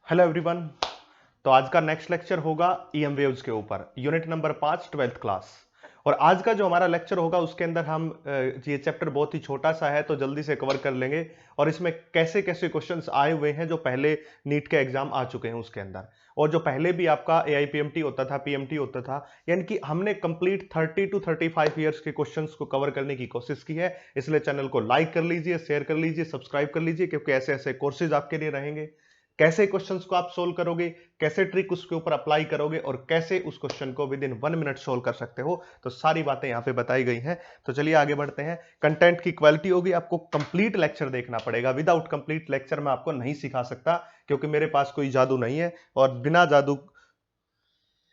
Hello everyone. तो आज का नेक्स्ट लेक्चर होगा ईएम वेव्स के ऊपर, यूनिट नंबर 5 ट्वेल्थ क्लास। और आज का जो हमारा लेक्चर होगा उसके अंदर हम ये चैप्टर बहुत ही छोटा सा है तो जल्दी से कवर कर लेंगे। और इसमें कैसे कैसे क्वेश्चंस आए हुए हैं जो पहले नीट के एग्जाम आ चुके हैं उसके अंदर, और जो पहले भी आपका एआईपीएमटी होता था, पीएमटी होता था, यानी कि हमने कंप्लीट 30 टू 35 ईयर्स के क्वेश्चंस को कवर करने की कोशिश की है। इसलिए चैनल को लाइक कर लीजिए, शेयर कर लीजिए, सब्सक्राइब कर लीजिए, क्योंकि ऐसे ऐसे कोर्सेज आपके लिए रहेंगे। कैसे क्वेश्चंस को आप सोल्व करोगे, कैसे ट्रिक उसके ऊपर अप्लाई करोगे, और कैसे उस क्वेश्चन को विद इन 1 मिनट सोल्व कर सकते हो, तो सारी बातें यहां पे बताई गई हैं। तो चलिए आगे बढ़ते हैं। कंटेंट की क्वालिटी होगी, आपको कंप्लीट लेक्चर देखना पड़ेगा। विदाउट कंप्लीट लेक्चर मैं आपको नहीं सिखा सकता, क्योंकि मेरे पास कोई जादू नहीं है, और बिना जादू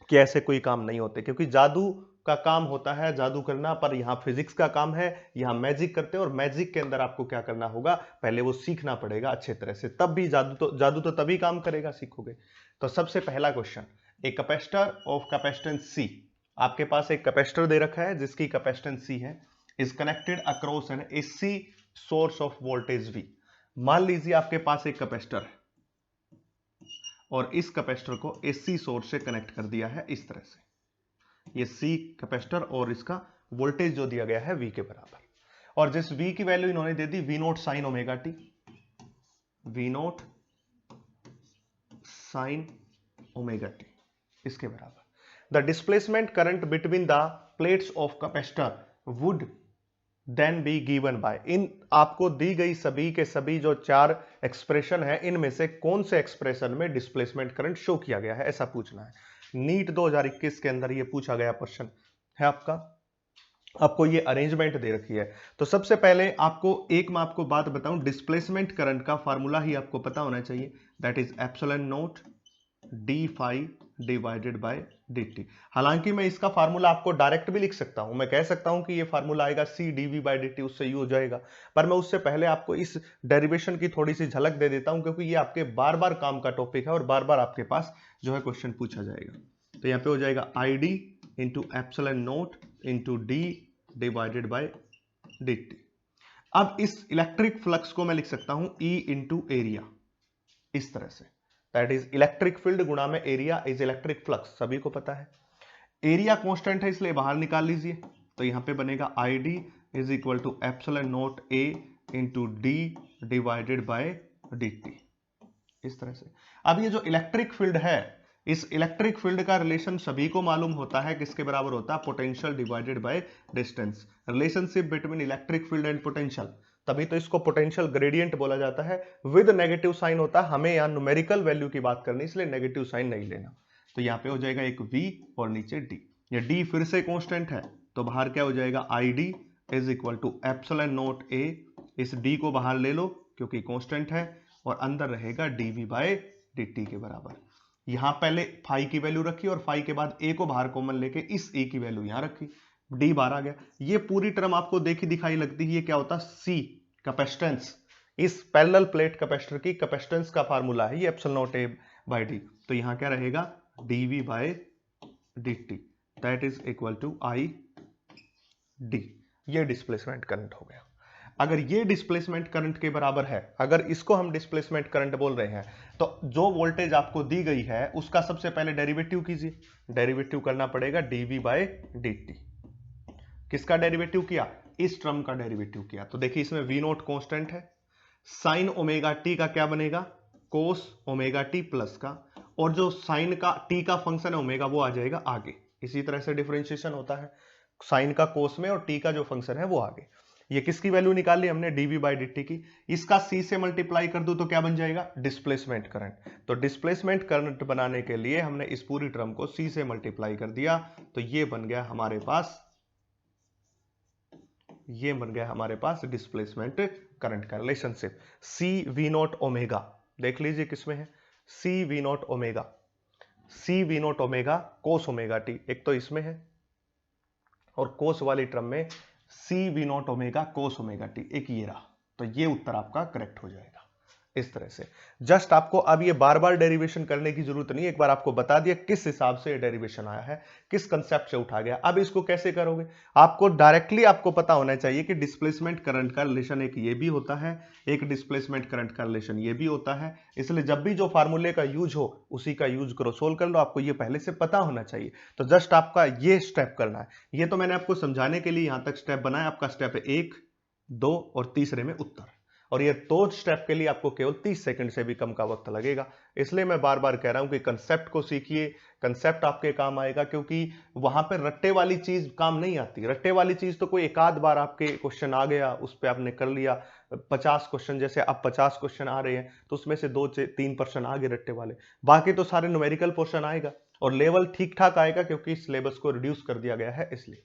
कि ऐसे कोई काम नहीं होते, क्योंकि जादू का काम होता है जादू करना, पर यहां फिजिक्स का काम है, यहां मैजिक करते हैं। और मैजिक के अंदर आपको क्या करना होगा, पहले वो सीखना पड़ेगा अच्छे तरह से, तब भी जादू तो तभी काम करेगा, सीखोगे। तो सबसे पहला question, a capacitor of capacitance C. आपके पास एक कैपेसिटर दे रखा है जिसकी कैपेसिटेंस सी है, is connected across N AC source of voltage V. मान लीजिए आपके पास एक कैपेसिटर है और इस कैपेसिटर को एसी सोर्स से कनेक्ट कर दिया है इस तरह से। ये सी कैपेसिटर और इसका वोल्टेज जो दिया गया है वी के बराबर, और जिस वी की वैल्यू इन्होंने दे दी V naught sine omega T, V naught sine omega T, इसके बराबर। The displacement current between the plates of capacitor would then be given by. इन आपको दी गई सभी के सभी जो चार एक्सप्रेशन है, इनमें से कौन से एक्सप्रेशन में डिस्प्लेसमेंट करंट शो किया गया है, ऐसा पूछना है। नीट 2021 के अंदर ये पूछा गया क्वेश्चन है आपका। आपको ये अरेंजमेंट दे रखी है। तो सबसे पहले मैं आपको बात बताऊं, डिस्प्लेसमेंट करंट का फार्मूला ही आपको पता होना चाहिए, that is epsilon naught D phi divided by dt। हालांकि मैं इसका फार्मूला आपको डायरेक्ट भी लिख सकता हूं, मैं कह सकता हूं कि ये फार्मूला आएगा सी डीवी बाय dt, उससे यू हो जाएगा। पर मैं उससे पहले आपको इस डेरिवेशन की थोड़ी सी झलक दे देता हूं, क्योंकि ये आपके बार बार काम का टॉपिक है और बार बार आपके पास जो है क्वेश्चन पूछा जाएगा। तो यहां पे हो जाएगा I D into epsilon note into D divided by dt। अब इस इलेक्ट्रिक फ्लक्स को मैं लिख सकता हूं E इंटू एरिया, इस तरह से। दैट इज इलेक्ट्रिक फील्ड गुणा में एरिया इज इलेक्ट्रिक फ्लक्स, सभी को पता है। एरिया कांस्टेंट है इसलिए बाहर निकाल लीजिए, तो यहां पे बनेगा I D is equal to epsilon naught A into D divided by D T, इस तरह से। अब ये जो इलेक्ट्रिक फील्ड है, इस इलेक्ट्रिक फील्ड का रिलेशन सभी को मालूम होता है, किसके बराबर होता है, potential divided by distance. Relationship between electric field and potential, तभी तो इसको पोटेंशियल ग्रेडियंट बोला जाता है। विद नेगेटिव साइन होता है, हमें यहां न्यूमेरिकल वैल्यू की बात करनी, इसलिए नेगेटिव साइन नहीं लेना। तो यहां पे हो जाएगा एक v और नीचे d। ये d फिर से कांस्टेंट है, तो बाहर क्या हो जाएगा, I D is equal to epsilon naught a। इस d को बाहर ले लो क्योंकि कांस्टेंट है, और अंदर रहेगा dv बाय dt के बराबर। यहां पहले फाई की वैल्यू रखी और फाई के बाद a को बाहर कॉमन लेके इस a की वैल्यू यहां रखी, d बाहर आ गया। ये पूरी टर्म आपको देखी दिखाई लगती है, ये क्या होता है, c कैपेसिटेंस। इस पैरेलल प्लेट कैपेसिटर की कैपेसिटेंस का फार्मूला है ये epsilon naught a by d। तो यहां क्या रहेगा, dv by dt, that is equal to I D. ये डिस्प्लेसमेंट करंट हो गया। अगर ये डिस्प्लेसमेंट करंट के बराबर है, अगर इसको हम डिस्प्लेसमेंट करंट बोल रहे हैं, तो जो वोल्टेज आपको दी गई है उसका सबसे पहले डेरिवेटिव कीजिए। डेरिवेटिव करना पड़ेगा डीवी बाय dt। किसका डेरिवेटिव किया, इस टर्म का डेरिवेटिव किया। तो देखिए इसमें वी नोट कांस्टेंट है, साइन ओमेगा टी का क्या बनेगा, कोस ओमेगा टी प्लस का, और जो साइन का टी का फंक्शन है ओमेगा वो आ जाएगा आगे। इसी तरह से डिफरेंशिएशन होता है, साइन का कोस में और टी का जो फंक्शन है वो आगे। ये किसकी वैल्यू निकाली हमने, डीवी बाई डी की। इसका सी से मल्टीप्लाई कर दो तो क्या बन जाएगा, डिस्प्लेसमेंट करंट। तो डिस्प्लेसमेंट करंट बनाने के लिए हमने इस पूरी टर्म को सी से मल्टीप्लाई कर दिया, तो ये बन गया हमारे पास, ये बन गया हमारे पास डिस्प्लेसमेंट करंट का relationship. C V naught omega, देख लीजिए किसमें है, C V naught omega, C V naught omega cos omega T, एक तो इसमें है, और कोस वाली टर्म में C V naught omega cos omega T, एक ये रहा। तो ये उत्तर आपका करेक्ट हो जाएगा। इस तरह से। जस्ट आपको अब ये बार बार डेरिवेशन करने की जरूरत नहीं, एक बार आपको बता दिया किस हिसाब से डेरिवेशन आया है, किस कंसेप्ट से उठा गया। अब इसको कैसे करोगे, आपको डायरेक्टली आपको पता होना चाहिए कि डिस्प्लेसमेंट करंट का रिलेशन एक ये भी होता है, एक डिस्प्लेसमेंट करंट का रिलेशन ये भी होता है। इसलिए जब भी जो फार्मूले का यूज हो उसी का यूज करो, सोल्व कर लो, आपको ये पहले से पता होना चाहिए। तो जस्ट आपका ये स्टेप करना है, ये तो मैंने आपको समझाने के लिए यहां तक स्टेप बनाया। आपका स्टेप है 1, 2 और तीसरे में उत्तर, और ये दो स्टेप के लिए आपको केवल 30 सेकंड से भी कम का वक्त लगेगा। इसलिए मैं बार बार कह रहा हूं कि कंसेप्ट को सीखिए, कंसेप्ट आपके काम आएगा, क्योंकि वहां पर रट्टे वाली चीज काम नहीं आती। रट्टे वाली चीज तो कोई एक आध बार आपके क्वेश्चन आ गया, उस पर आपने कर लिया। 50 क्वेश्चन, जैसे अब 50 क्वेश्चन आ रहे हैं तो उसमें से 2-3% आ गए रट्टे वाले, बाकी तो सारे न्यूमेरिकल पोर्शन आएगा और लेवल ठीक ठाक आएगा, क्योंकि सिलेबस को रिड्यूस कर दिया गया है इसलिए।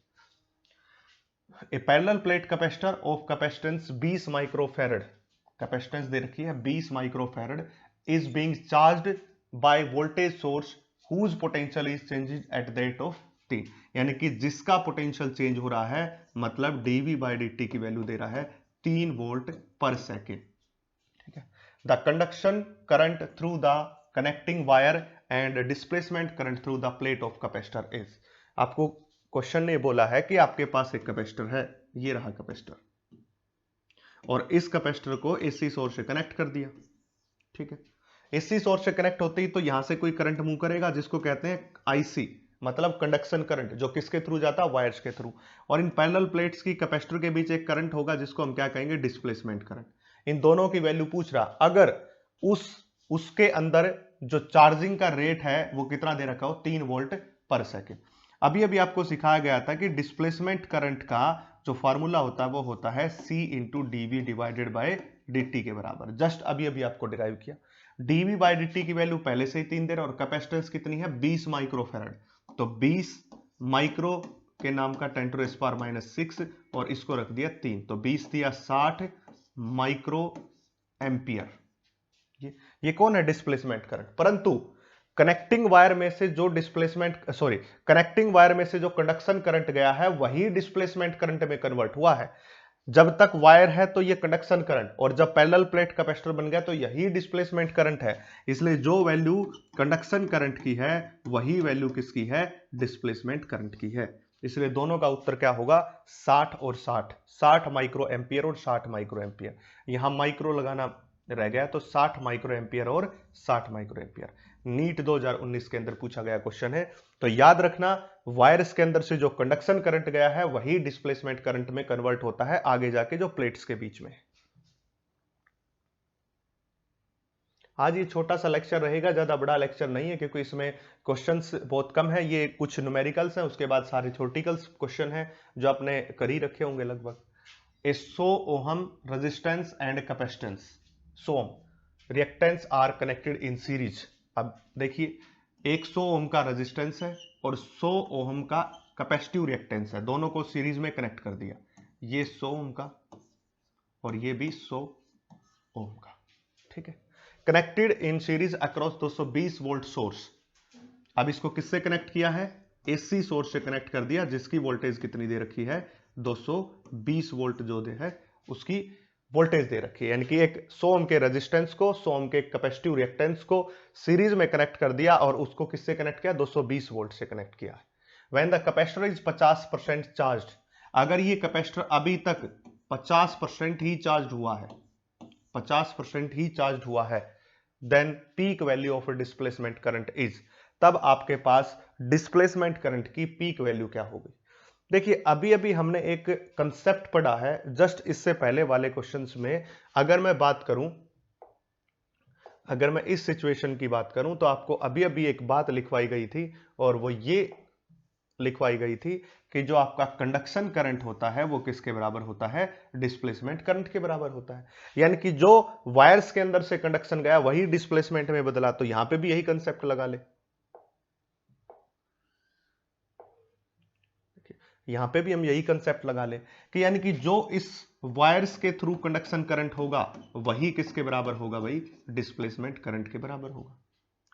A parallel plate capacitor of capacitance 20 microfarad, capacitance दे रखी है 20 microfarad, is being charged by voltage source whose potential is changing at the rate of t, यानी कि जिसका पोटेंशियल चेंज हो रहा है, मतलब dv/dt की वैल्यू दे रहा है 3 वोल्ट पर सेकेंड। ठीक है। The conduction current through the connecting wire and displacement current through the plate of capacitor is, आपको क्वेश्चन ने बोला है कि आपके पास एक कैपेसिटर है, ये रहा कैपेसिटर, और इस कैपेसिटर को एसी सोर्स से कनेक्ट कर दिया। ठीक है, एसी सोर्स से कनेक्ट होते ही तो यहां से कोई करंट मूव करेगा, जिसको कहते हैं आईसी, मतलब कंडक्शन करंट, जो किसके थ्रू जाता है, वायर्स के थ्रू। और इन पैरेलल प्लेट्स की कैपेसिटर के बीच एक करंट होगा, जिसको हम क्या कहेंगे, डिस्प्लेसमेंट करंट। इन दोनों की वैल्यू पूछ रहा, अगर उसके अंदर जो चार्जिंग का रेट है वो कितना दे रखा हो, 3 वोल्ट पर सेकेंड। अभी अभी आपको सिखाया गया था कि डिस्प्लेसमेंट करंट का जो फॉर्मूला होता है वो होता है C into dV divided by dt के बराबर। जस्ट अभी अभी आपको डिराइव किया। dV बाय dt की वैल्यू पहले से ही 3 दे रहा, और कैपेसिटेंस कितनी है, 20 माइक्रोफैरड। तो 20 माइक्रो के नाम का 10⁻⁻6 और इसको रख दिया 3, तो 20 दिया 60 माइक्रो एम्पियर। ये कौन है, डिस्प्लेसमेंट करंट। परंतु कनेक्टिंग वायर में से जो कनेक्टिंग वायर में से जो कंडक्शन करंट गया है वही डिस्प्लेसमेंट करंट में कन्वर्ट हुआ है। जब तक वायर है तो ये कंडक्शन करंट, और जब पैरेलल प्लेट कैपेसिटर बन गया तो यही डिस्प्लेसमेंट करंट है। इसलिए जो वैल्यू कंडक्शन करंट की है वही वैल्यू किसकी है, डिस्प्लेसमेंट करंट की है। इसलिए दोनों का उत्तर क्या होगा, 60 और 60, 60 माइक्रो एम्पियर और 60 माइक्रो एम्पियर। यहां माइक्रो लगाना रह गया, तो 60 माइक्रो एम्पियर और 60 माइक्रो एम्पियर। नीट 2019 के अंदर पूछा गया क्वेश्चन है, तो याद रखना, वायर्स के अंदर से जो कंडक्शन करंट गया है वही डिस्प्लेसमेंट करंट में कन्वर्ट होता है आगे जाके जो प्लेट्स के बीच में। आज ये छोटा सा लेक्चर रहेगा, ज्यादा बड़ा लेक्चर नहीं है, क्योंकि इसमें क्वेश्चंस बहुत कम है। ये कुछ न्यूमेरिकल्स हैं, उसके बाद सारे थ्योरेटिकल्स क्वेश्चन हैं जो आपने कर ही रखे होंगे लगभग। 100 ohm resistance and capacitance, some reactance are connected in series. अब देखिए, 100 ओम का रेजिस्टेंस है और 100 ओम का कैपेसिटिव रिएक्टेंस है, दोनों को सीरीज में कनेक्ट कर दिया। ये 100 ओम का और ये भी 100 ओम का। ठीक है, connected in series across 220 volt source. अब इसको किससे कनेक्ट किया है, एसी सोर्स से कनेक्ट कर दिया, जिसकी वोल्टेज कितनी दे रखी है, 220 वोल्ट जो दे है उसकी वोल्टेज दे रखी है। यानी कि एक 100 ओम के रेजिस्टेंस को, 100 ओम के कैपेसिटिव रिएक्टेंस को सीरीज में कनेक्ट कर दिया, और उसको किससे कनेक्ट किया, 220 वोल्ट से कनेक्ट किया। When the capacitor is 50% charged, अगर ये कैपेसिटर अभी तक 50% ही चार्ज हुआ है, 50% ही चार्ज हुआ है, then peak value of displacement current is, तब आपके पास डिस्प्लेसमेंट करंट की पीक वैल्यू क्या होगी। देखिए, अभी अभी हमने एक कंसेप्ट पढ़ा है, जस्ट इससे पहले वाले क्वेश्चंस में अगर मैं बात करूं, अगर मैं इस सिचुएशन की बात करूं, तो आपको अभी अभी एक बात लिखवाई गई थी, और वो ये लिखवाई गई थी कि जो आपका कंडक्शन करंट होता है वो किसके बराबर होता है, डिस्प्लेसमेंट करंट के बराबर होता है। यानी कि जो वायर्स के अंदर से कंडक्शन गया वही डिस्प्लेसमेंट में बदला, तो यहां पे भी यही कंसेप्ट लगा ले। यहां पे भी हम यही कंसेप्ट लगा ले कि यानी कि जो इस वायर्स के थ्रू कंडक्शन करंट होगा वही किसके बराबर होगा भाई, डिस्प्लेसमेंट करंट के बराबर होगा।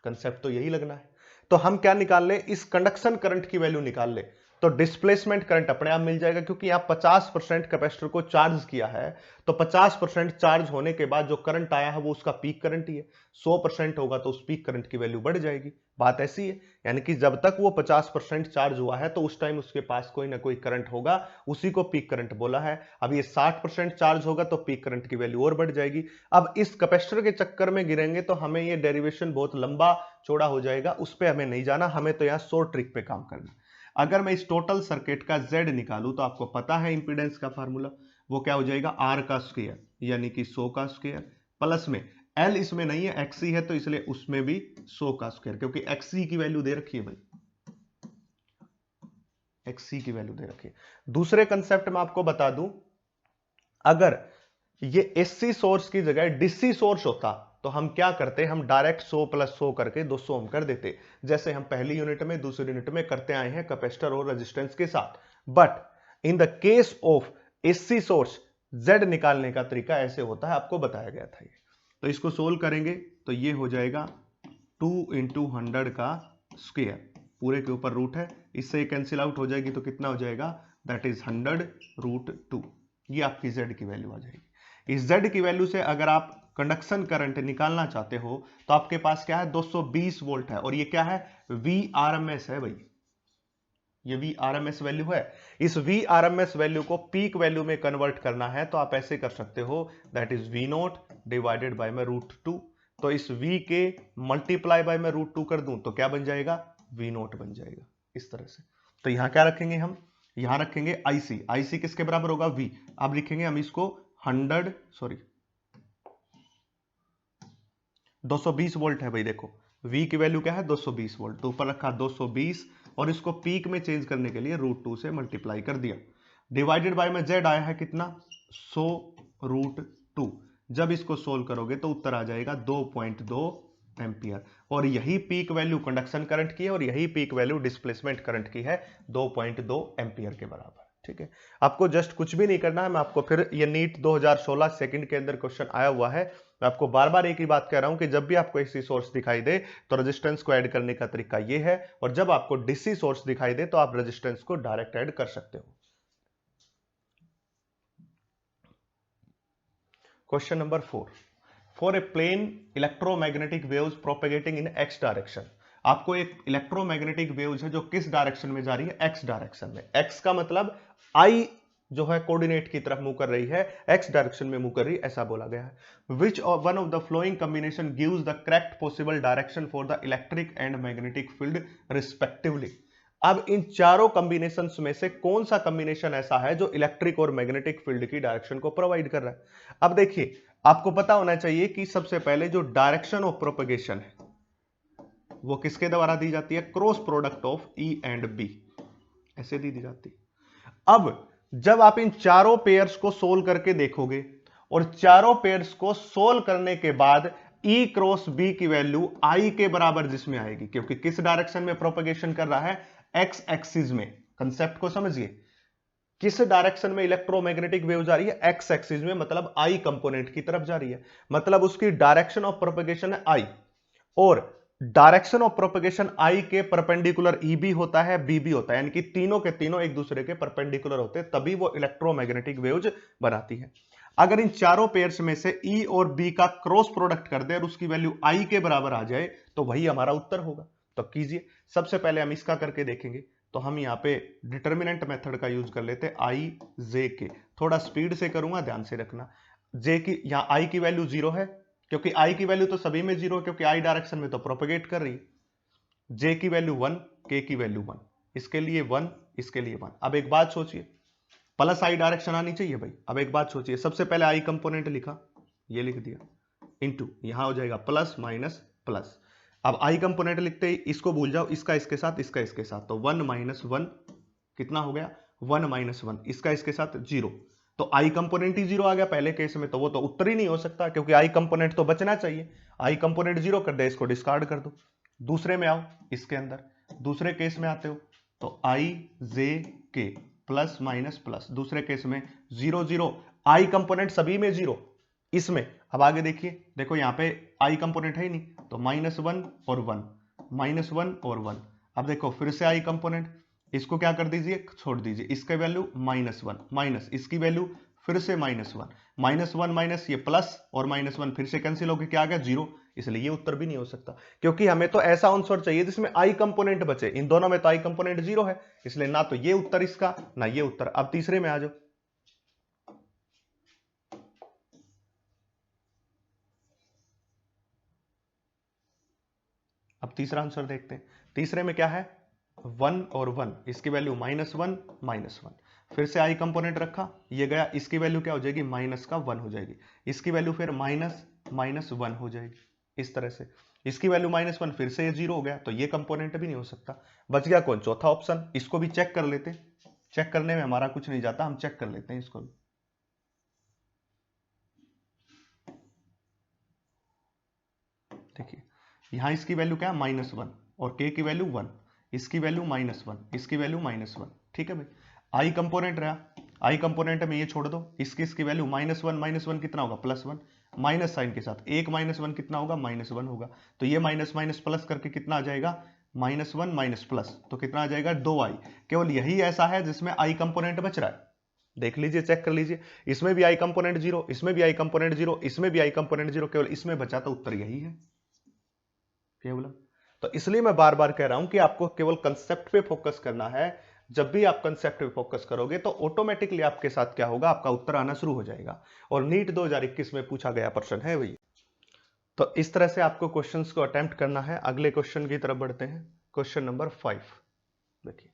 कंसेप्ट तो यही लगना है। तो हम क्या निकाल ले, इस कंडक्शन करंट की वैल्यू निकाल ले। तो डिस्प्लेसमेंट करंट अपने आप मिल जाएगा, क्योंकि यहां 50% कैपेसिटर को चार्ज किया है, तो 50% चार्ज होने के बाद जो करंट आया है वो उसका पीक करंट ही है। 100% होगा तो उस पीक करंट की वैल्यू बढ़ जाएगी। बात ऐसी है, यानी कि जब तक वो 50% चार्ज हुआ है तो उस टाइम उसके पास कोई ना कोई करंट होगा, उसी को पीक करंट बोला है। अब ये 60% चार्ज होगा तो पीक करंट की वैल्यू और बढ़ जाएगी। अब इस कैपेसिटर के चक्कर में गिरेंगे तो हमें ये डेरिवेशन बहुत लंबा चौड़ा हो जाएगा, उस पर हमें नहीं जाना, हमें तो यहां शॉर्ट ट्रिक पे काम करना। अगर मैं इस टोटल सर्किट का Z निकालूं तो आपको पता है इंपीडेंस का फार्मूला, वो क्या हो जाएगा, R का स्क्वायर यानी कि 100 का स्क्वायर, प्लस में L इसमें नहीं है, XC है, तो इसलिए उसमें भी 100 का स्क्वायर, क्योंकि XC की वैल्यू दे रखी है भाई, XC की वैल्यू दे रखी है। दूसरे कंसेप्ट में आपको बता दूं, अगर ये AC सोर्स की जगह DC सोर्स होता तो हम क्या करते, हम डायरेक्ट 100 प्लस 100 करके 200 हम कर देते, जैसे हम पहली यूनिट में दूसरी यूनिट में करते आए हैं कैपेसिटर और रेजिस्टेंस के साथ। But in the case of AC source Z निकालने का तरीका ऐसे होता है, आपको बताया गया था ये। तो इसको सोल्व करेंगे तो ये हो जाएगा 2 इंटू 100 का स्क्वायर, पूरे के ऊपर रूट है, इससे कैंसिल आउट हो जाएगी तो कितना हो जाएगा, दैट इज 100√2। ये आपकी Z की वैल्यू आ जाएगी। इस Z की वैल्यू से अगर आप कंडक्शन करंट निकालना चाहते हो तो आपके पास क्या है, 220 वोल्ट है, और ये क्या है, Vrms है भाई, ये Vrms वैल्यू है। इस Vrms वैल्यू को पीक वैल्यू में कन्वर्ट करना है तो आप ऐसे कर सकते हो, that is V0 divided by में √2। तो इस V के मल्टीप्लाई बाय में √2 कर दूं तो क्या बन जाएगा, V0 बन जाएगा, इस तरह से। तो यहां क्या रखेंगे हम, यहां रखेंगे IC किसके बराबर होगा, V। अब लिखेंगे हम इसको 220 वोल्ट है भाई, देखो V की वैल्यू क्या है, 220 वोल्ट, तो ऊपर रखा 220 और इसको पीक में चेंज करने के लिए √2 से मल्टीप्लाई कर दिया, डिवाइडेड बाय में Z आया है कितना, 100√2। जब इसको सोल्व करोगे तो उत्तर आ जाएगा 2.2 एम्पियर, और यही पीक वैल्यू कंडक्शन करंट की है और यही पीक वैल्यू डिस्प्लेसमेंट करंट की है, 2.2 एम्पियर के बराबर। ठीक है, आपको जस्ट कुछ भी नहीं करना है, मैं आपको फिर ये नीट 2016 सेकंड के अंदर क्वेश्चन आया हुआ है, मैं आपको बार बार एक ही बात कह रहा हूं कि जब भी आपको एसी सोर्स दिखाई दे तो रेजिस्टेंस को ऐड करने का तरीका ये है, और जब आपको डीसी सोर्स दिखाई दे तो आप रेजिस्टेंस को डायरेक्ट ऐड कर सकते हो। Question number 4, for a plane electromagnetic waves propagating in X direction. आपको एक इलेक्ट्रोमैग्नेटिक वेव्स है जो किस डायरेक्शन में जा रही है, एक्स डायरेक्शन में। एक्स का मतलब आई जो है कोऑर्डिनेट की तरफ मूव कर रही है, एक्स डायरेक्शन में मूव कर रही है, ऐसा बोला गया है। Which one of the flowing combination gives the correct possible direction for the electric and magnetic field respectively. अब इन चारों कॉम्बिनेशन में से कौन सा कॉम्बिनेशन ऐसा है जो इलेक्ट्रिक और मैग्नेटिक फील्ड की डायरेक्शन को प्रोवाइड कर रहा है। अब देखिए, आपको पता होना चाहिए कि सबसे पहले जो डायरेक्शन ऑफ प्रोपगेशन है वो किसके द्वारा दी जाती है, cross product of E and B, ऐसे दी जाती है। अब जब आप इन चारों पेयर्स को सोल्व करके देखोगे और चारों पेयर्स को सोल्व करने के बाद E क्रॉस B की वैल्यू I के बराबर जिसमें आएगी, क्योंकि किस डायरेक्शन में प्रोपगेशन कर रहा है, एक्स एक्सिस में। कंसेप्ट को समझिए, किस डायरेक्शन में इलेक्ट्रोमैग्नेटिक वेव जा रही है, एक्स एक्सिस में, मतलब आई कंपोनेंट की तरफ जा रही है, मतलब उसकी डायरेक्शन ऑफ प्रोपगेशन है आई, और डायरेक्शन ऑफ प्रोपगेशन आई के परपेंडिकुलर ई भी होता है, बी भी होता है, यानी कि तीनों के तीनों एक दूसरे के परपेंडिकुलर होते हैं, तभी वो इलेक्ट्रोमैग्नेटिक वेव्स बनाती है। अगर इन चारों पेयर्स में से ई और बी का क्रॉस प्रोडक्ट कर दे और उसकी वैल्यू आई के बराबर आ जाए तो वही हमारा उत्तर होगा। तो कीजिए, सबसे पहले हम इसका करके देखेंगे। तो हम यहाँ पे डिटर्मिनेंट मेथड का यूज कर लेते हैं, आई जे के। थोड़ा स्पीड से करूंगा, ध्यान से रखना। जे की, यहाँ आई की वैल्यू 0 है, क्योंकि आई की वैल्यू तो सभी में 0 है, क्योंकि आई डायरेक्शन में तो प्रोपेगेट कर रही है। जे की वैल्यू 1, के की वैल्यू 1, इसके लिए 1, इसके लिए 1। अब एक बात सोचिए, प्लस आई डायरेक्शन आनी चाहिए भाई। अब एक बात सोचिए, सबसे पहले आई कंपोनेंट लिखा, ये लिख दिया, इंटू यहां हो जाएगा प्लस माइनस प्लस। अब आई कंपोनेंट लिखते ही इसको भूल जाओ, इसका इसके साथ, इसका इसके साथ, तो 1 माइनस 1 कितना हो गया, 1 माइनस 1, इसका इसके साथ 0। तो आई कंपोनेंट ही 0 आ गया पहले केस में, तो वो तो उत्तर ही नहीं हो सकता, क्योंकि आई कंपोनेंट तो बचना चाहिए। आई कंपोनेंट 0 कर दे, इसको डिस्कार्ड कर दो। दूसरे में आओ, इसके अंदर दूसरे केस में आते हो तो आई जे के प्लस माइनस प्लस, दूसरे केस में 0 0, आई कंपोनेंट सभी में 0 इसमें। अब आगे देखिए, देखो यहाँ पे आई कंपोनेंट है ही नहीं, तो -1 और 1, -1 और 1। अब देखो फिर से आई कंपोनेंट, इसको क्या कर दीजिए, छोड़ दीजिए, इसका वैल्यू -1 माइनस इसकी वैल्यू फिर से -1 -1 माइनस ये प्लस और -1 फिर से कैंसिल होकर क्या आ गया 0, इसलिए ये उत्तर भी नहीं हो सकता, क्योंकि हमें तो ऐसा आंसर चाहिए जिसमें आई कंपोनेंट बचे, इन दोनों में तो आई कंपोनेंट 0 है, इसलिए ना तो ये उत्तर इसका ना ये उत्तर। अब तीसरे में आ जाओ, अब तीसरा आंसर देखते हैं। तीसरे में क्या है 1 और 1, इसकी वैल्यू -1 -1, फिर से आई कंपोनेंट रखा, ये गया, इसकी वैल्यू क्या हो जाएगी माइनस का 1 हो जाएगी, इसकी वैल्यू फिर -1 हो जाएगी, इस तरह से इसकी वैल्यू -1 फिर से ये 0 हो गया, तो ये कंपोनेंट भी नहीं हो सकता। बच गया कौन, चौथा ऑप्शन, इसको भी चेक कर लेते हैं, चेक करने में हमारा कुछ नहीं जाता, हम चेक कर लेते हैं इसको भी। देखिए यहां इसकी वैल्यू क्या है -1 और k की वैल्यू 1, इसकी वैल्यू -1, इसकी वैल्यू -1, ठीक है भाई। आई कंपोनेंट रहा, आई कंपोनेंट में ये छोड़ दो, इसकी वैल्यू -1 कितना होगा +1, माइनस साइन के साथ एक -1 कितना होगा -1 होगा, तो ये माइनस माइनस प्लस करके कितना आ जाएगा -1 माइनस प्लस, तो कितना आ जाएगा 2i। केवल यही ऐसा है जिसमें आई कंपोनेंट बच रहा है, देख लीजिए, चेक कर लीजिए, इसमें भी आई कंपोनेंट 0, इसमें भी आई कंपोनेंट 0, इसमें भी आई कंपोनेंट 0, केवल इसमें बचा, तो उत्तर यही है केवल। तो इसलिए मैं बार बार कह रहा हूं कि आपको केवल कंसेप्ट पे फोकस करना है, जब भी आप कंसेप्ट पे फोकस करोगे तो ऑटोमेटिकली आपके साथ क्या होगा, आपका उत्तर आना शुरू हो जाएगा। और नीट 2021 में पूछा गया प्रश्न है वही। तो इस तरह से आपको क्वेश्चंस को अटेम्प्ट करना है। अगले क्वेश्चन की तरफ बढ़ते हैं, क्वेश्चन नंबर 5। देखिए,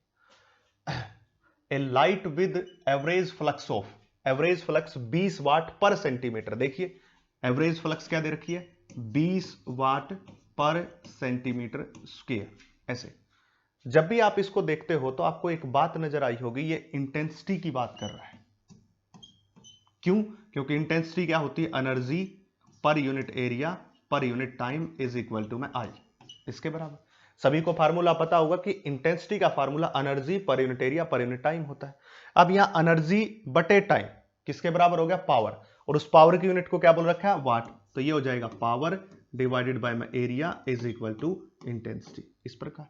a light with average flux of, average flux 20 watt पर सेंटीमीटर, देखिए एवरेज फ्लक्स क्या दे रखी है 20 वाट पर सेंटीमीटर स्क्वायर। ऐसे जब भी आप इसको देखते हो तो आपको एक बात नजर आई होगी, ये इंटेंसिटी की बात कर रहा है। क्यों, क्योंकि इंटेंसिटी क्या होती है, energy per unit area per unit time is equal to में आई, इसके बराबर। सभी को फार्मूला पता होगा कि इंटेंसिटी का formula energy per unit area per unit time होता है। अब यहां एनर्जी बटे टाइम किसके बराबर हो गया, पावर, और उस पावर की यूनिट को क्या बोल रखा है वाट, तो ये हो जाएगा power divided by area is equal to intensity, इस प्रकार,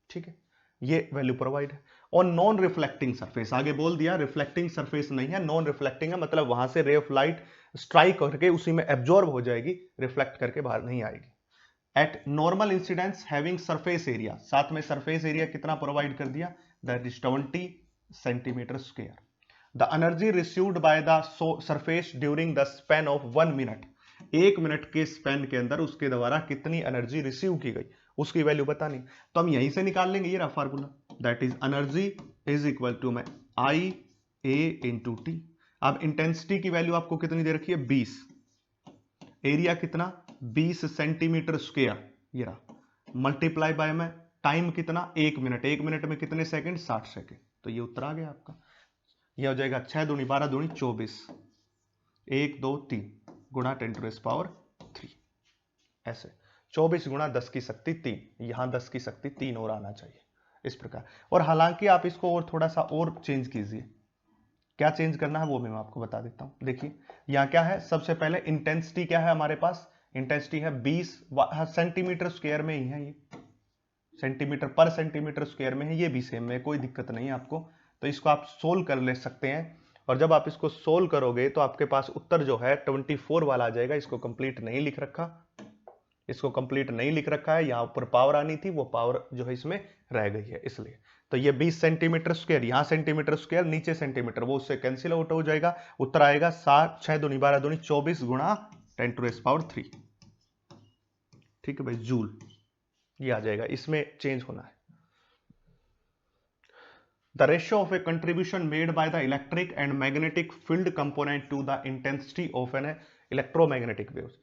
ठीक है। ये वैल्यू प्रोवाइड है। और नॉन रिफ्लेक्टिंग सरफेस, आगे बोल दिया रिफ्लेक्टिंग सरफेस नहीं है, नॉन रिफ्लेक्टिंग है, मतलब वहां से रे ऑफ लाइट स्ट्राइक करके उसी में एब्जॉर्ब हो जाएगी, रिफ्लेक्ट करके बाहर नहीं आएगी। Eight normal incidence having surface area, साथ में सरफेस एरिया कितना प्रोवाइड कर दिया, that is 20 centimetre square. The energy received by the surface during the span of 1 minute, 1 minute के स्पैन के अंदर उसके द्वारा कितनी एनर्जी रिसीव की गई, उसकी वैल्यू बतानी, तो हम यहीं से निकाल लेंगे, ये रहा formula, that is energy is equal to में आई ए इंटू टी। अब इंटेंसिटी की वैल्यू आपको कितनी दे रखी है 20, एरिया कितना 20 सेंटीमीटर स्क्वायर, ये रहा, मल्टीप्लाई बाय में टाइम कितना 1 मिनट, 1 मिनट में कितने सेकंड 60 सेकंड, तो ये उत्तर आ गया आपका। ये हो जाएगा 6 दूनी 12 दूनी 24, 1 2 3 गुणा 10⁻³ ऐसे 24 गुणा 10 की शक्ति 3, यहां 10 की शक्ति 3 और आना चाहिए, इस प्रकार। और हालांकि आप इसको और थोड़ा सा और चेंज कीजिए, क्या चेंज करना है वो मैं आपको बता देता हूं। देखिए यहां क्या है, सबसे पहले इंटेंसिटी क्या है हमारे पास, इंटेंसिटी है 20 सेंटीमीटर स्क्वायर में ही है, ये सेंटीमीटर पर सेंटीमीटर स्क्वायर में है, ये भी सेम है, कोई दिक्कत नहीं है आपको। तो इसको आप सोल्व कर ले सकते हैं, और जब आप इसको सोल्व करोगे तो आपके पास उत्तर जो है 24 वाला आ जाएगा। इसको कंप्लीट नहीं लिख रखा, इसको कंप्लीट नहीं लिख रखा है, यहां ऊपर पावर आनी थी, वो पावर जो है इसमें रह गई है, इसलिए। तो ये 20 सेंटीमीटर स्क्वायर, यहां सेंटीमीटर स्क्वायर नीचे सेंटीमीटर, वो उससे कैंसिल आउट हो जाएगा, उत्तर आएगा 7 6 दूनी 12 दूनी 24 गुणा 10⁻³, ठीक है भाई, जूल, ये आ जाएगा, इसमें चेंज होना है। The ratio of a contribution made by the electric and magnetic field component to the intensity of an electromagnetic waves।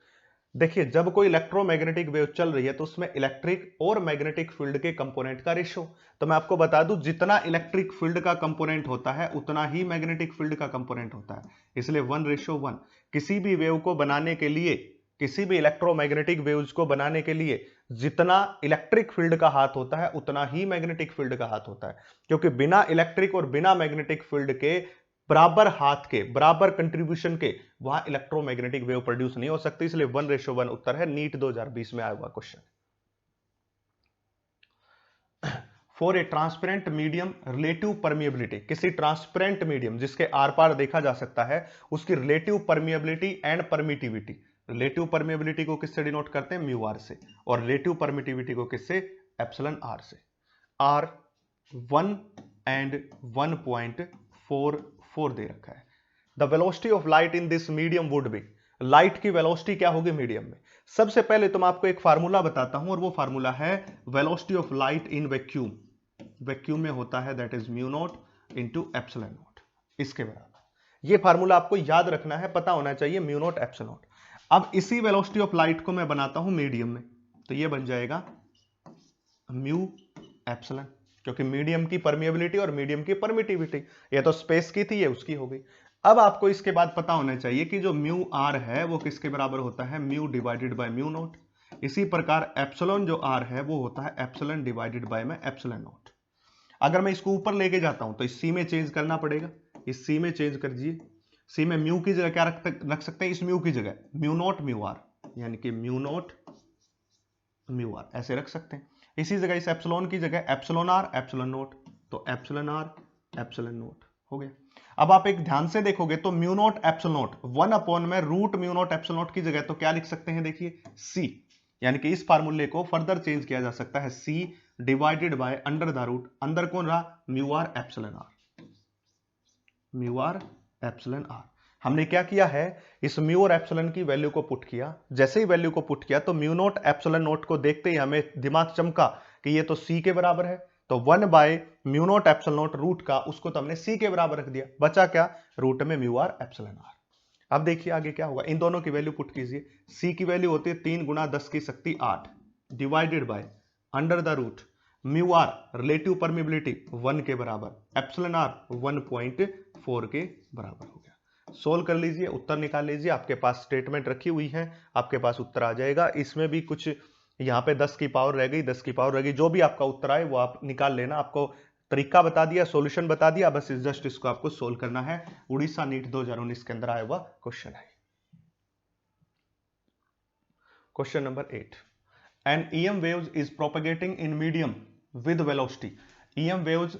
देखिए जब कोई इलेक्ट्रोमैग्नेटिक वेव चल रही है तो उसमें इलेक्ट्रिक और मैग्नेटिक फील्ड के कंपोनेंट का रेशियो, तो मैं आपको बता दूं जितना इलेक्ट्रिक फील्ड का कंपोनेंट होता है उतना ही मैग्नेटिक फील्ड का कंपोनेंट होता है, इसलिए 1:1। किसी भी वेव को बनाने के लिए, किसी भी इलेक्ट्रोमैग्नेटिक वेव्स को बनाने के लिए जितना इलेक्ट्रिक फील्ड का हाथ होता है उतना ही मैग्नेटिक फील्ड का हाथ होता है, क्योंकि बिना इलेक्ट्रिक और बिना मैग्नेटिक फील्ड के बराबर हाथ के, बराबर कंट्रीब्यूशन के, वहां इलेक्ट्रोमैग्नेटिक वेव प्रोड्यूस नहीं हो सकती, इसलिए 1:1 उत्तर है, नीट 2020 में आया हुआ question. For a transparent medium relative permeability, किसी ट्रांसपेरेंट मीडियम जिसके आर पार देखा जा सकता है उसकी relative permeability and permittivity. Relative permeability को किससे डिनोट करते हैं? म्यू आर से, और रिलेटिव परमिटिविटी को किससे? एप्सिलॉन आर से। आर 1 एंड 1.44 दे रखा है। The velocity of light in this medium would be, light की वेलोसिटी क्या होगी मीडियम में? सबसे पहले तो मैं आपको एक फार्मूला बताता हूं, और वो फार्मूला है velocity of light in vacuum. Vacuum में होता है that is mu naught into epsilon not, इसके बराबर। ये फार्मूला आपको याद रखना है, पता होना चाहिए, म्यू नॉट एप्सिलॉन नॉट। अब इसी वेलोसिटी ऑफ लाइट को मैं बनाता हूं मीडियम में, तो ये बन जाएगा म्यू एप्सिलॉन, क्योंकि मीडियम की परमिएबिलिटी और मीडियम की परमिटिविटी, ये तो स्पेस की थी, ये उसकी हो गई। अब आपको इसके बाद पता होना चाहिए कि जो म्यू आर है वो किसके बराबर होता है? Mu divided by mu not. इसी प्रकार एप्सिलॉन जो आर है वो होता है एप्सिलॉन डिवाइडेड बाय में एप्सिलॉन नॉट। अगर मैं इसको ऊपर लेके जाता हूं तो इस सी में चेंज करना पड़ेगा, इस सी में चेंज कर दीजिए। सी में म्यू की जगह क्या रख सकते हैं? इस म्यू की जगह म्यू नॉट म्यू आर, यानी कि म्यू नॉट म्यू आर ऐसे रख सकते हैं। इसी जगह इस एप्सिलॉन की जगह एप्सिलॉन आर एप्सिलॉन नोट, तो एप्सिलॉन आर एप्सिलॉन नोट हो गया। अब आप एक ध्यान से देखोगे तो mu naught epsilon naught 1 upon में root mu naught epsilon naught की जगह तो क्या लिख सकते हैं? देखिए सी, यानी कि इस फार्मूले को फर्दर चेंज किया जा सकता है, C divided by under the root, अंदर कौन रहा? Mu R epsilon R, mu R epsilon R. हमने क्या किया है? इस म्यू और एप्सिलॉन की वैल्यू को पुट किया, जैसे ही वैल्यू को पुट किया तो म्यू नोट एप्सिलॉन नोट को देखते ही हमें दिमाग चमका कि ये तो सी के बराबर है, तो 1 by mu naught epsilon naught root का, उसको तो हमने सी के बराबर रख दिया, बचा क्या? रूट में म्यू आर एप्सिलॉन आर। अब देखिए आगे क्या होगा, इन दोनों की वैल्यू पुट कीजिए। सी की वैल्यू होती है 3 गुना 10 की शक्ति 8 divided by under the root mu R relative permeability 1 के बराबर, एप्सिलॉन आर 1.4 के बराबर हो गया। सोल्व कर लीजिए, उत्तर निकाल लीजिए, आपके पास स्टेटमेंट रखी हुई है, आपके पास उत्तर आ जाएगा। इसमें भी कुछ यहाँ पे 10 की पावर रह गई, 10 की पावर रह गई, जो भी आपका उत्तर आए वो आप निकाल लेना। आपको तरीका बता दिया, सॉल्यूशन बता दिया, बस जस्ट इसको आपको सोल्व करना है। उड़ीसा नीट 2019 के अंदर आया हुआ क्वेश्चन है। Question number 8, an EM waves is propagating in medium with velocity, EM waves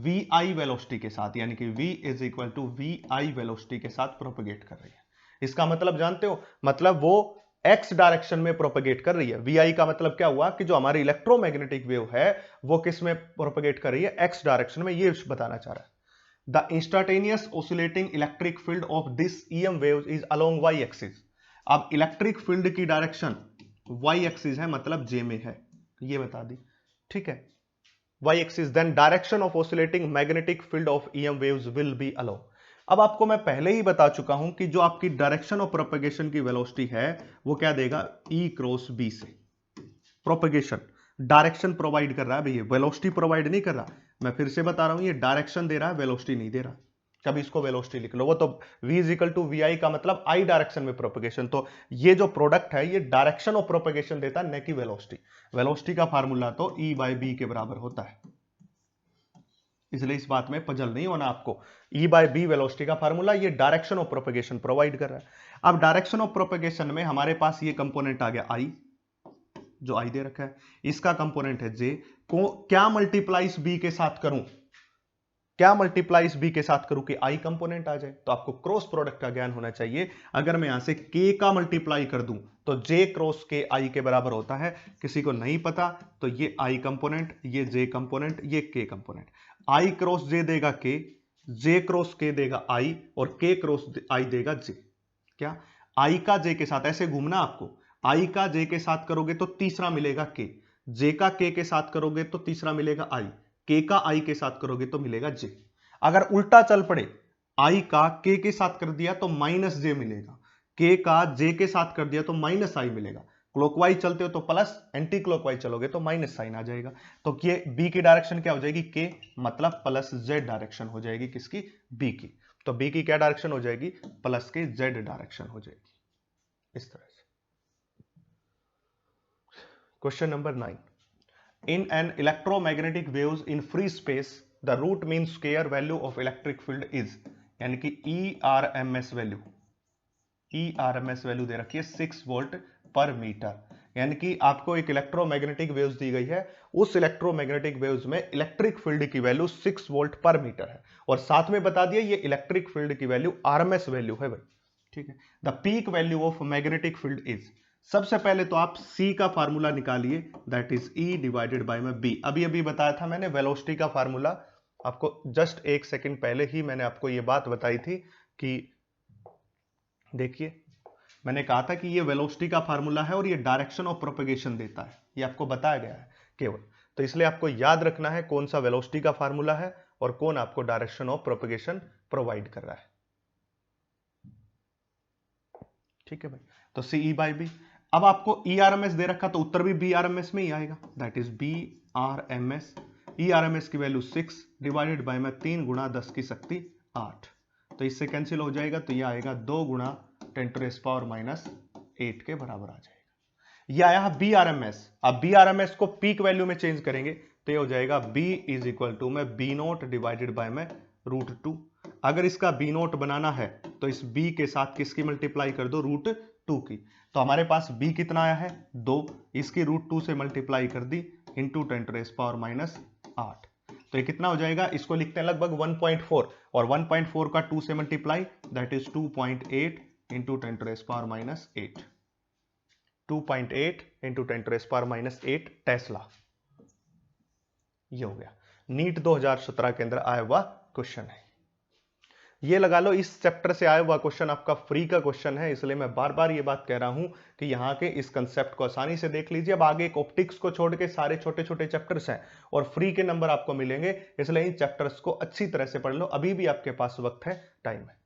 VI velocity के साथ, यानी कि V is equal to VI velocity के साथ प्रोपेगेट कर रही है। इसका मतलब जानते हो? मतलब वो X डायरेक्शन में प्रोपेगेट कर रही है। VI का मतलब क्या हुआ कि जो हमारी इलेक्ट्रोमैग्नेटिक वेव है वो किस में प्रोपेगेट कर रही है? X डायरेक्शन में, ये बताना चाह रहा है। The instantaneous oscillating electric field of this EM waves is along Y axis. अब इलेक्ट्रिक फील्ड की डायरेक्शन Y एक्सिस है, मतलब J में है, ये बता दी, ठीक है। Y axis, then direction of oscillating magnetic field of EM waves will be along। अब आपको मैं पहले ही बता चुका हूं कि जो आपकी डायरेक्शन ऑफ प्रोपेगेशन की वेलोसिटी है वो क्या देगा? E क्रॉस B से। प्रोपेगेशन डायरेक्शन प्रोवाइड कर रहा है भैया, वेलोसिटी प्रोवाइड नहीं कर रहा। मैं फिर से बता रहा हूं, ये डायरेक्शन दे रहा है, वेलोसिटी नहीं दे रहा। कभी इसको वेलोसिटी लिख लो, वो तो V is equal to VI का मतलब I डायरेक्शन में प्रोपेगेशन, तो ये जो प्रोडक्ट है ये डायरेक्शन ऑफ प्रोपेगेशन देता है, न कि वेलोसिटी। वेलोसिटी का फार्मूला तो E बाई B के बराबर होता है, इसलिए इस बात में पजल नहीं होना आपको। E बाई B वेलोसिटी का फार्मूला, ये डायरेक्शन ऑफ प्रोपेगेशन प्रोवाइड कर रहा है। अब डायरेक्शन ऑफ प्रोपेगेशन में हमारे पास ये कंपोनेंट आ गया I, जो I दे रखा है, इसका कंपोनेंट है J को क्या मल्टीप्लाइज B के साथ करूं, क्या मल्टीप्लाइज B के साथ करूं कि I कंपोनेंट आ जाए? तो आपको क्रॉस प्रोडक्ट का ज्ञान होना चाहिए। अगर मैं यहां से K का मल्टीप्लाई कर दूं तो J क्रॉस K I के बराबर होता है। किसी को नहीं पता तो ये I कंपोनेंट, ये J कंपोनेंट, ये K component. I cross J देगा K, J क्रॉस K देगा I, और K क्रॉस I देगा J। क्या I का J के साथ ऐसे घूमना आपको, I का J के साथ करोगे तो तीसरा मिलेगा K, J का K के साथ करोगे तो तीसरा मिलेगा I, K का I के साथ करोगे तो मिलेगा J। अगर उल्टा चल पड़े, I का K के साथ कर दिया तो माइनस J मिलेगा, K का J के साथ कर दिया तो माइनस I मिलेगा। क्लॉकवाइज चलते हो तो प्लस, एंटी क्लॉकवाइज चलोगे तो माइनस साइन आ जाएगा। तो ये B की डायरेक्शन क्या हो जाएगी? K, मतलब प्लस Z डायरेक्शन हो जाएगी किसकी? B की। तो B की क्या डायरेक्शन हो जाएगी? प्लस के Z डायरेक्शन हो जाएगी, इस तरह से। Question number 9, in an electromagnetic waves in free space the root mean square value of electric field is, यानी कि ERMS वैल्यू दे रखी है 6 वोल्ट पर मीटर। यानी कि आपको एक इलेक्ट्रोमैग्नेटिक वेव्स दी गई है, उस इलेक्ट्रोमैग्नेटिक वेव्स में इलेक्ट्रिक फील्ड की वैल्यू 6 वोल्ट पर मीटर है, और साथ में बता दिया ये इलेक्ट्रिक फील्ड की वैल्यू आरएमएस वैल्यू है भाई, ठीक है। The peak value of magnetic field is, सबसे पहले तो आप C का फार्मूला निकालिए, that is E divided by में B। अभी अभी बताया था मैंने वेलोसिटी का फार्मूला, आपको जस्ट एक सेकंड पहले ही मैंने आपको ये बात बताई थी कि देखिए मैंने कहा था कि ये वेलोसिटी का फार्मूला है और ये डायरेक्शन ऑफ प्रोपेगेशन देता है, ये आपको बताया गया है केवल, तो इसलिए आपको याद रखना है कौन सा वेलोसिटी का फार्मूला है और कौन आपको डायरेक्शन ऑफ प्रोपेगेशन प्रोवाइड कर रहा है, ठीक है भाई। तो CE बाई B। अब आपको ERMS दे रखा तो उत्तर भी BRMS में ही आएगा, दैट इज BRMS। ERMS की वैल्यू 6 डिवाइडेड बाय में 3 गुणा 10 की शक्ति 8, तो इससे कैंसिल हो जाएगा, तो ये आएगा 2 गुणा 10⁻⁸ के बराबर आ जाएगा। ये आया BRMS। अब BRMS को पीक वैल्यू में चेंज करेंगे तो ये हो जाएगा B इज इक्वल टू में B0 डिवाइडेड बाय में √2। अगर इसका B0 बनाना है तो इस B के साथ किसकी मल्टीप्लाई कर दो, √2 की, तो हमारे पास B कितना आया है 2, इसकी √2 से मल्टीप्लाई कर दी इंटू 10⁻⁸, तो ये कितना हो जाएगा, इसको लिखते हैं लगभग 1.4, और 1.4 का 2 से multiply that is 2.8 into 10⁻⁸, 2.8 into 10⁻⁸ Tesla. ये हो गया, नीट 2017 के अंदर आया हुआ क्वेश्चन है, ये लगा लो इस चैप्टर से आया हुआ क्वेश्चन आपका फ्री का क्वेश्चन है, इसलिए मैं बार बार ये बात कह रहा हूं कि यहाँ के इस कंसेप्ट को आसानी से देख लीजिए। अब आगे एक ऑप्टिक्स को छोड़ के सारे छोटे छोटे चैप्टर्स हैं और फ्री के नंबर आपको मिलेंगे, इसलिए इन चैप्टर्स को अच्छी तरह से पढ़ लो, अभी भी आपके पास वक्त है, टाइम है।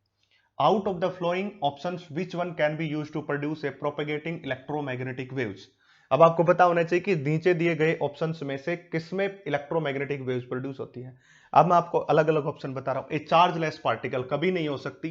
Out of the following options which one can be used to produce a propagating electromagnetic waves. अब आपको पता होना चाहिए कि नीचे दिए गए ऑप्शंस में से किसमें इलेक्ट्रोमैग्नेटिक वेव्स प्रोड्यूस होती है। अब मैं आपको अलग अलग ऑप्शन बता रहा हूं। ए चार्जलेस पार्टिकल कभी नहीं हो सकती,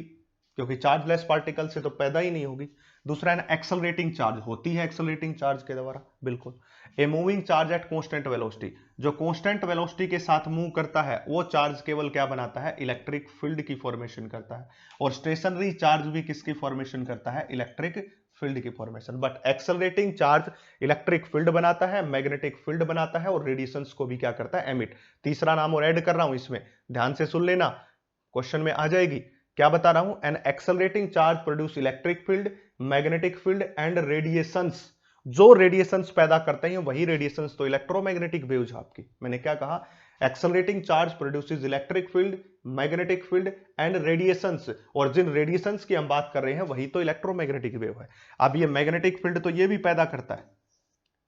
क्योंकि चार्जलेस पार्टिकल से तो पैदा ही नहीं होगी। दूसरा है ना एक्सेलरेटिंग चार्ज, होती है एक्सेलरेटिंग चार्ज के द्वारा, बिल्कुल। A moving charge at constant velocity, जो कांस्टेंट वेलोसिटी के साथ मूव करता है वो चार्ज केवल क्या बनाता है, इलेक्ट्रिक फील्ड की फॉर्मेशन करता है। और स्टेशनरी चार्ज भी किसकी फॉर्मेशन करता है, इलेक्ट्रिक फील्ड की formation. But accelerating charge electric field बनाता है, मैग्नेटिक फील्ड बनाता है और रेडिएशंस को भी क्या करता है, एमिट। तीसरा नाम और ऐड कर रहा हूं इसमें, ध्यान से सुन लेना, क्वेश्चन में आ जाएगी। क्या बता रहा हूं, an accelerating charge produce electric field, magnetic field and radiations. जो रेडिएशंस पैदा करते हैं वही रेडिएशंस तो इलेक्ट्रोमैग्नेटिक वेव्स आपकी। मैंने क्या कहा, accelerating charge produces electric field, magnetic field and radiations, और जिन रेडिएशंस की हम बात कर रहे हैं वही तो इलेक्ट्रोमैग्नेटिक वेव है। अब ये मैग्नेटिक फील्ड तो ये भी पैदा करता है,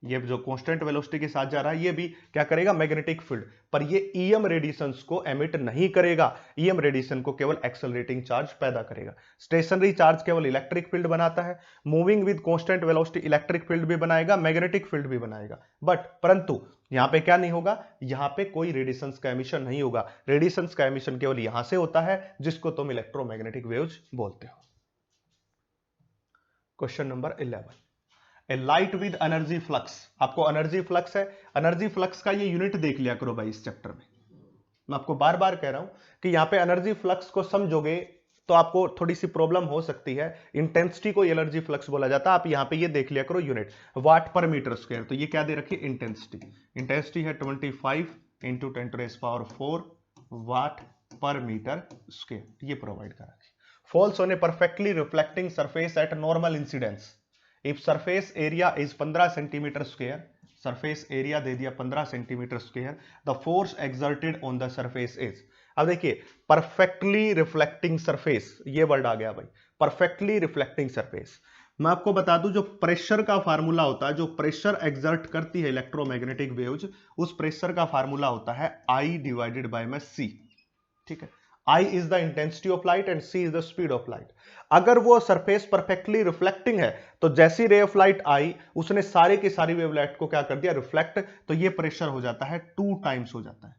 ये जो कांस्टेंट वेलोसिटी के साथ जा रहा है ये भी क्या करेगा, मैग्नेटिक फील्ड, पर ये ईएम रेडिएशंस को एमिट नहीं करेगा, ईएम रेडिएशन को केवल एक्सेलरेटिंग चार्ज पैदा करेगा। स्टेशनरी चार्ज केवल इलेक्ट्रिक फील्ड बनाता है, moving with constant velocity electric field भी बनाएगा, मैग्नेटिक फील्ड भी बनाएगा, बट परंतु यहां पे क्या नहीं होगा, यहां पे कोई रेडिएशंस का एमिशन नहीं होगा। रेडिएशंस का एमिशन केवल यहां से होता है जिसको तुम इलेक्ट्रोमैग्नेटिक वेव्स बोलते हो। Question number 11, A light with energy flux. आपको एनर्जी फ्लक्स है, एनर्जी फ्लक्स का ये यूनिट देख लिया करो भाई इस चैप्टर में। मैं आपको बार बार कह रहा हूं कि यहां पे एनर्जी फ्लक्स को समझोगे तो आपको थोड़ी सी प्रॉब्लम हो सकती है। इंटेंसिटी को एनर्जी फ्लक्स बोला जाता है। आप यहां पे ये देख लिया करो यूनिट, वाट पर मीटर स्क्वायर। तो ये क्या दे रखी है, इंटेंसिटी। इंटेंसिटी है 25 इंटू 10⁴ वाट पर मीटर स्क्वायर, ये प्रोवाइड कर रखी। Falls on a perfectly reflecting surface at normal incidence if surface area is 15 centimetre square, surface area दे दिया 15 centimetre square, the force exerted on the surface is. अब देखिए perfectly reflecting surface, ये word आ गया भाई, परफेक्टली रिफ्लेक्टिंग सरफेस। मैं आपको बता दूं जो प्रेशर का फार्मूला होता है, जो प्रेशर एक्सर्ट करती है इलेक्ट्रोमैग्नेटिक वेव्स, उस प्रेशर का फार्मूला होता है I डिवाइडेड बाय में C, ठीक है। I is the intensity of light and C is the speed of light. अगर वो सरफेस परफेक्टली रिफ्लेक्टिंग है तो जैसी रे ऑफ लाइट आई उसने सारे की सारी वेवलाइट को क्या कर दिया, रिफ्लेक्ट, तो ये प्रेशर हो जाता है 2 टाइम्स हो जाता है।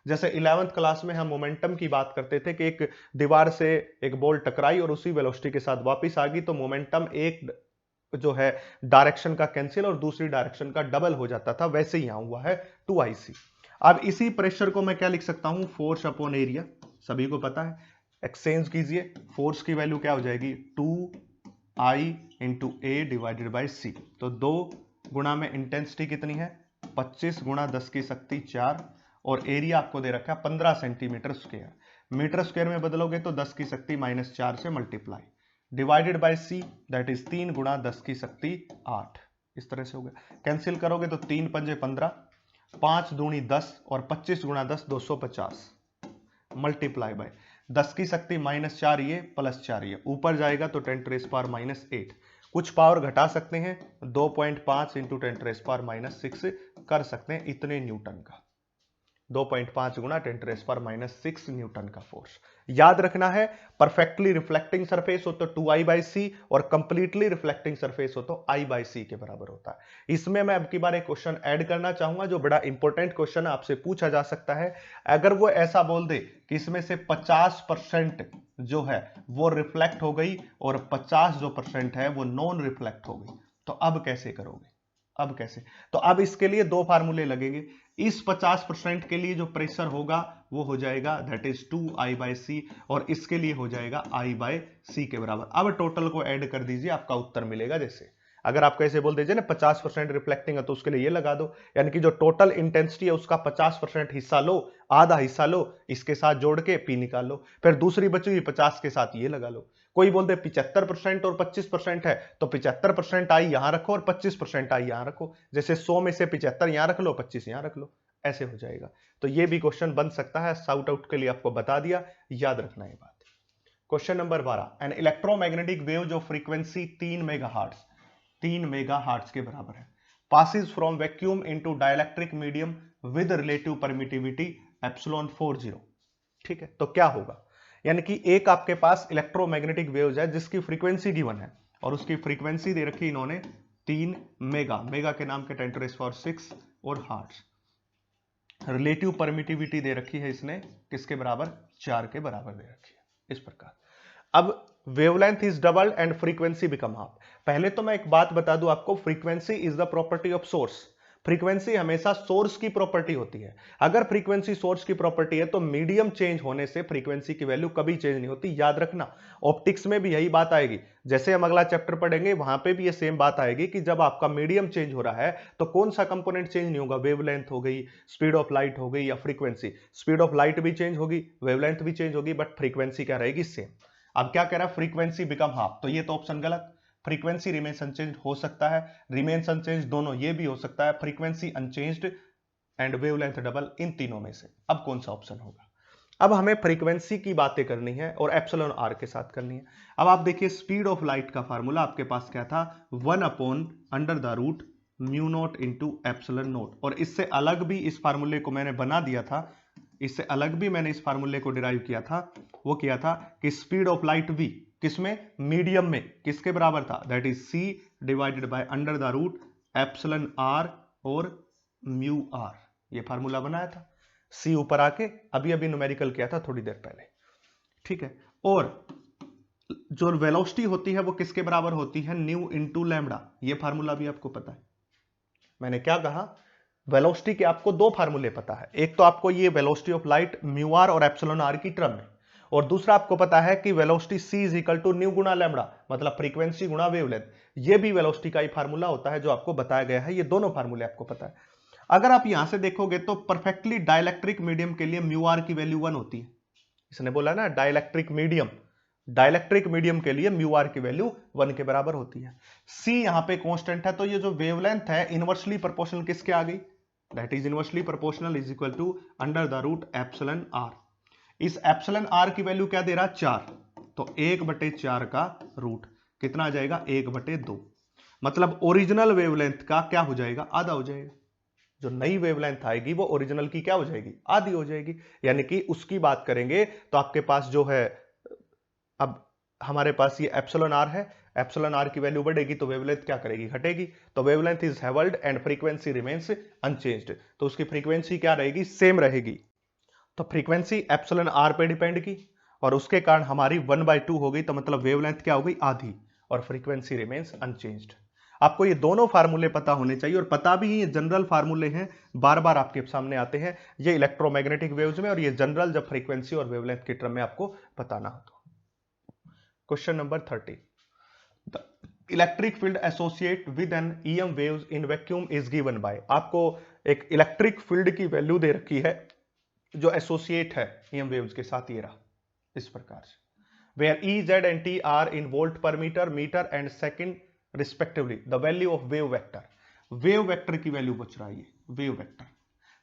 जैसे 11th क्लास में हम मोमेंटम की बात करते थे कि एक दीवार से एक बॉल टकराई और उसी वेलोसिटी के साथ वापस आ गई, तो मोमेंटम एक जो है डायरेक्शन का कैंसिल और दूसरी डायरेक्शन का डबल हो जाता था, वैसे ही यहां हुआ है 2IC। अब इसी प्रेशर को मैं क्या लिख सकता हूं, फोर्स अपॉन एरिया, सभी को पता है। एक्सचेंज कीजिए, फोर्स की वैल्यू क्या हो जाएगी, 2I into A divided by C, तो 2 गुणा में इंटेंसिटी कितनी है 25 गुणा 10 की शक्ति 4 और एरिया आपको दे रखा है 15 सेंटीमीटर स्क्वायर। मीटर स्क्वायर में बदलोगे तो 10 की शक्ति -4 से multiply divided by see that is 3 गुणा 10 की शक्ति 8। इस तरह से हो गया। कैंसिल करोगे तो 3 पंजे 15, 5 दूनी 10 और 25 गुणा 10 250 मल्टीप्लाई बाय 10 की शक्ति -4 ये +4 ये ऊपर जाएगा तो 10⁻⁻8। कुछ पावर घटा सकते हैं 2.5 इंटू 10⁻⁻6 कर सकते हैं इतने न्यूटन का। 2.5 गुणा 10⁻⁻6 न्यूटन का फोर्स। याद रखना है परफेक्टली रिफ्लेक्टिंग सरफेस हो तो 2I/c और कंप्लीटली रिफ्लेक्टिंग सरफेस हो तो I/c के बराबर होता है। इसमें मैं अब की बार एक क्वेश्चन ऐड करना चाहूंगा जो बड़ा इंपॉर्टेंट क्वेश्चन आपसे पूछा जा सकता है। अगर वो ऐसा बोल दे कि इसमें से 50% जो है वो रिफ्लेक्ट हो गई और 50 जो % है वो नॉन रिफ्लेक्ट हो गई, तो अब कैसे करोगे? अब कैसे? तो अब इसके लिए दो फार्मूले लगेंगे। इस 50% के लिए जो प्रेशर होगा वो हो जाएगा दैट इज 2I/c और इसके लिए हो जाएगा I/c के बराबर। अब टोटल को ऐड कर दीजिए, आपका उत्तर मिलेगा। जैसे अगर आपको ऐसे बोल दीजिए ना 50% रिफ्लेक्टिंग है तो उसके लिए ये लगा दो, यानी कि जो टोटल इंटेंसिटी है उसका 50% हिस्सा लो, आधा हिस्सा लो, इसके साथ जोड़ के P निकाल लो, फिर दूसरी बची हुई 50 के साथ ये लगा लो। कोई बोलते 75% और 25% है तो 75% आई यहां रखो और 25% आई यहां रखो। जैसे 100 में से 75 यहां रख लो, 25 यहां रख लो, ऐसे हो जाएगा। तो ये भी क्वेश्चन बन सकता है। साउट आउट के लिए आपको बता दिया, याद रखना ये बात। Question number 12, an electromagnetic wave जो फ्रीक्वेंसी 3 मेगाहर्ट्ज के बराबर है passes from vacuum into dielectric medium with relative permittivity ε40। ठीक है, तो क्या होगा? यानी कि एक आपके पास इलेक्ट्रोमैग्नेटिक वेव्स है जिसकी फ्रीक्वेंसी गिवन है और उसकी फ्रीक्वेंसी दे रखी इन्होंने 3 मेगा के नाम के 10⁻⁶ और हार्ट्स। रिलेटिव परमिटिविटी दे रखी है इसने किसके बराबर? 4 के बराबर दे रखी है। इस प्रकार अब wavelength is double and frequency become half. पहले तो मैं एक बात बता दूं आपको, frequency is the property of source. Frequency हमेशा सोर्स की प्रॉपर्टी होती है। अगर फ्रीक्वेंसी सोर्स की प्रॉपर्टी है तो मीडियम चेंज होने से फ्रीक्वेंसी की वैल्यू कभी चेंज नहीं होती, याद रखना। ऑप्टिक्स में भी यही बात आएगी, जैसे हम अगला चैप्टर पढ़ेंगे वहां पे भी ये सेम बात आएगी कि जब आपका मीडियम चेंज हो रहा है तो कौन सा कंपोनेंट चेंज नहीं होगा? वेवलेंथ हो गई, स्पीड ऑफ लाइट हो गई या फ्रीक्वेंसी। स्पीड ऑफ लाइट भी चेंज होगी, वेवलेंथ भी चेंज होगी, बट फ्रीक्वेंसी क्या रहेगी? सेम। अब क्या कह रहा है? फ्रीक्वेंसी बिकम हाफ, तो ये तो ऑप्शन गलत। फ्रीक्वेंसी रिमेन्स अनचेंज्ड हो सकता है, रिमेन्स अनचेंज्ड दोनों, ये भी हो सकता है, frequency unchanged and wavelength double, इन तीनों में से अब कौन सा ऑप्शन होगा? अब हमें फ्रीक्वेंसी की बातें करनी है और एप्सिलॉन आर के साथ करनी है। अब आप देखिए स्पीड ऑफ लाइट का फार्मूला आपके पास क्या था? 1/√μ0 इंटू एप्सिलॉन नोट। और इससे अलग भी इस फार्मूले को मैंने बना दिया था, इससे अलग भी मैंने इस फार्मूले को डिराइव किया था। वो किया था कि स्पीड ऑफ लाइट v किसमें? मीडियम में, किसके बराबर था? That is c divided bye √epsilon r और म्यू r। ये फार्मूला बनाया था, c ऊपर आके अभी अभी न्यूमेरिकल किया था थोड़ी देर पहले। ठीक है, और जो वेलोसिटी होती है वो किसके बराबर होती है? New into lambda. ये फार्मूला भी आपको पता है। मैंने क्या कहा? वेलोसिटी के आपको दो फार्मूले पता है, एक तो आपको ये velocity of light mu R और एप्सिलॉन आर की टर्म में, और दूसरा आपको पता है कि velocity c is equal to nu गुणा लैम्डा, मतलब फ्रीक्वेंसी गुणा वेवलेंथ। ये भी वेलोसिटी का ही फार्मूला होता है जो आपको बताया गया है। ये दोनों फार्मूले आपको पता है। अगर आप यहां से देखोगे तो परफेक्टली डाइलेक्ट्रिक मीडियम के लिए म्यू आर की वैल्यू 1 होती है। इसने बोला ना डाइलेक्ट्रिक मीडियम, डाइलेक्ट्रिक मीडियम के लिए म्यू आर की वैल्यू 1 के बराबर होती है। c यहां पे कांस्टेंट है, तो ये जो वेवलेंथ है इनवर्सली प्रोपोर्शनल किसके आ गई? That is inversely proportional is equal to √एप्सिलॉन आर। इस एप्सिलॉन आर की वैल्यू क्या दे रहा? 4, तो 1/4 का रूट कितना आ जाएगा? 1/2। मतलब ओरिजिनल वेवलेंथ का क्या हो जाएगा? आधा हो जाएगा। जो नई वेवलेंथ आएगी वो ओरिजिनल की क्या हो जाएगी? आधी हो जाएगी। यानी कि उसकी बात करेंगे तो आपके पास जो है, अब हमारे पास ये एप्सिलॉन आर है, एप्सिलॉन आर की वैल्यू बढ़ेगी तो वेवलेंथ क्या करेगी? घटेगी। तो wavelength is halved and frequency remains unchanged, तो उसकी फ्रीक्वेंसी क्या रहेगी? सेम रहेगी। तो फ्रीक्वेंसी एप्सिलॉन आर पे डिपेंड की और उसके कारण हमारी 1/2 हो गई, तो मतलब वेवलेंथ क्या हो गई? आधी, और फ्रीक्वेंसी रिमेन्स अनचेंज्ड। आपको ये दोनों फार्मूले पता होने चाहिए, और पता भी ये जनरल फार्मूले हैं, बार बार आपके सामने आते हैं ये इलेक्ट्रोमैग्नेटिक वेव्स में, और ये जनरल जब फ्रीक्वेंसी और वेवलेंथ के टर्म में आपको बताना हो तो। Question number 30, electric field associate with an EM waves in vacuum is given by, आपको एक इलेक्ट्रिक फील्ड की वैल्यू दे रखी है जो एसोसिएट है ईएम वेव्स के साथ, ये रहा इस प्रकार से, where E Z and T are in volt per metre, metre and second respectively, the value of wave vector, wave vector की वैल्यू पूछ रहा है ये वेव वेक्टर।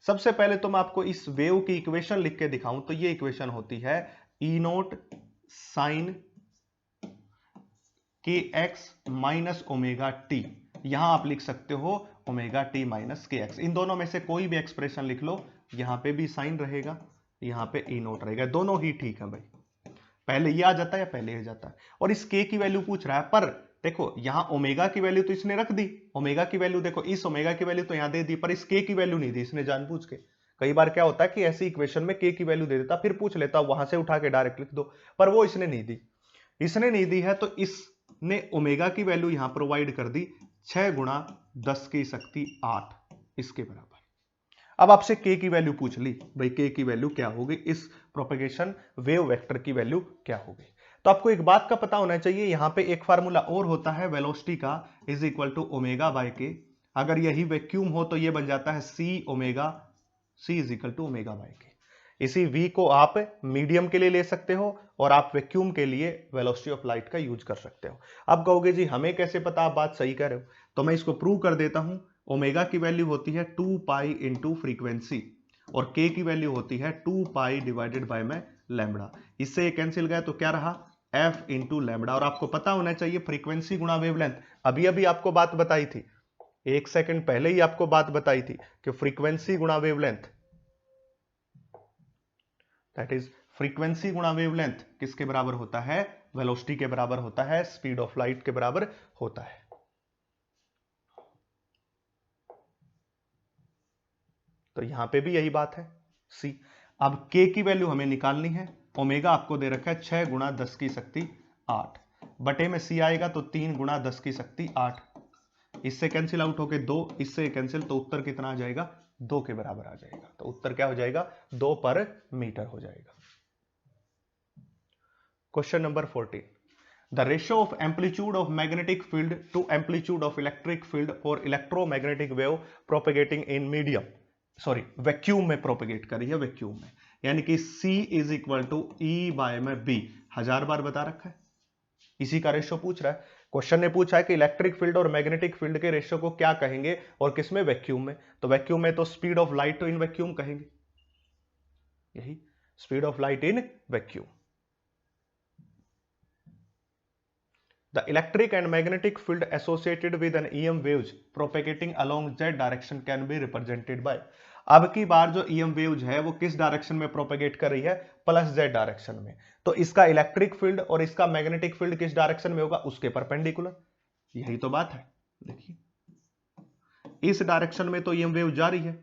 सबसे पहले तो मैं आपको इस वेव की इक्वेशन लिख के दिखाऊं तो ये इक्वेशन होती है ई नोट साइन के एक्स माइनस ओमेगा टी, यहां आप लिख सकते हो ओमेगा टी माइनस के एक्स, इन दोनों में से कोई भी एक्सप्रेशन लिख लो, यहां पे भी साइन रहेगा यहां पे ई नोट रहेगा, दोनों ही ठीक है भाई, पहले ये आ जाता है या पहले आ जाता है। और इस के की वैल्यू पूछ रहा है, पर देखो यहां ओमेगा की वैल्यू तो इसने रख दी, ओमेगा की वैल्यू देखो इस ओमेगा की वैल्यू तो यहां दे दी, पर इस के की वैल्यू नहीं दी इसने जानबूझ के। कई बार क्या होता है कि ऐसी इक्वेशन में के की वैल्यू दे देता, फिर पूछ लेता वहां से उठा के डायरेक्ट लिख दो, पर वो इसने नहीं दी, इसने नहीं दी है तो इसने ओमेगा की वैल्यू यहां प्रोवाइड कर दी 6 गुणा 10 की शक्ति 8 इसके बराबर। अब आपसे के की वैल्यू पूछ ली, भाई के की वैल्यू क्या होगी, इस प्रोपेगेशन वेव वेक्टर की वैल्यू क्या होगी। तो आपको एक बात का पता होना चाहिए, यहां पे एक फार्मूला और होता है वेलोसिटी का, is equal to omega by K, अगर यही वैक्यूम हो तो ये बन जाता है C omega, C is equal to omega by K. इसी v को आप मीडियम के लिए ले सकते हो और आप वैक्यूम के लिए वेलोसिटी ऑफ लाइट का यूज कर सकते हो। अब कहोगे जी हमें कैसे पता, आप बात सही कह रहे हो, तो मैं इसको प्रूव कर देता हूं। ओमेगा की वैल्यू होती है 2 पाई इंटू फ्रीक्वेंसी और के की वैल्यू होती है 2 पाई डिवाइडेड बाय में लैम्बडा, इससे ये कैंसिल गया तो क्या रहा एफ इंटू लैम्बडा। और आपको पता होना चाहिए फ्रीक्वेंसी गुणा वेवलेंथ, अभी अभी आपको बात बताई थी, एक सेकंड पहले ही आपको बात बताई थी कि फ्रीक्वेंसी गुणा वेवलेंथ, दैट इज फ्रीक्वेंसी गुणा वेवलेंथ किसके बराबर होता है, वेलोसिटी के बराबर होता है, स्पीड ऑफ लाइट के बराबर होता है। तो यहां पे भी यही बात है सी। अब के की वैल्यू हमें निकालनी है, ओमेगा आपको दे रखा है 6 गुणा 10 की शक्ति 8, बटे में सी आएगा तो 3 गुणा 10 की शक्ति 8, इससे कैंसिल आउट होके 2, इससे कैंसिल, तो उत्तर कितना आ जाएगा 2 के बराबर आ जाएगा, तो उत्तर क्या हो जाएगा 2 पर मीटर हो जाएगा। Question number 14, the ratio of amplitude of magnetic field to amplitude of electric field for electromagnetic wave propagating in medium, sorry vacuum में प्रोपेगेट करी है, वैक्यूम में, यानी कि C is equal to E by में B, 1000 बार बता रखा है, इसी का रेशियो पूछ रहा है। क्वेश्चन ने पूछा है कि इलेक्ट्रिक फील्ड और मैग्नेटिक फील्ड के रेशियो को क्या कहेंगे और किसमें, वैक्यूम में, तो वैक्यूम में तो speed of light in vacuum कहेंगे, यही speed of light in vacuum. The electric and magnetic field associated with an EM waves propagating along z direction can be represented by, अब की बार जो EM waves है वो किस डायरेक्शन में propagate कर रही है, प्लस z डायरेक्शन में, तो इसका इलेक्ट्रिक फील्ड और इसका मैग्नेटिक फील्ड किस डायरेक्शन में होगा, उसके परपेंडिकुलर, यही तो बात है। देखिए इस डायरेक्शन में तो EM वेव जा रही है,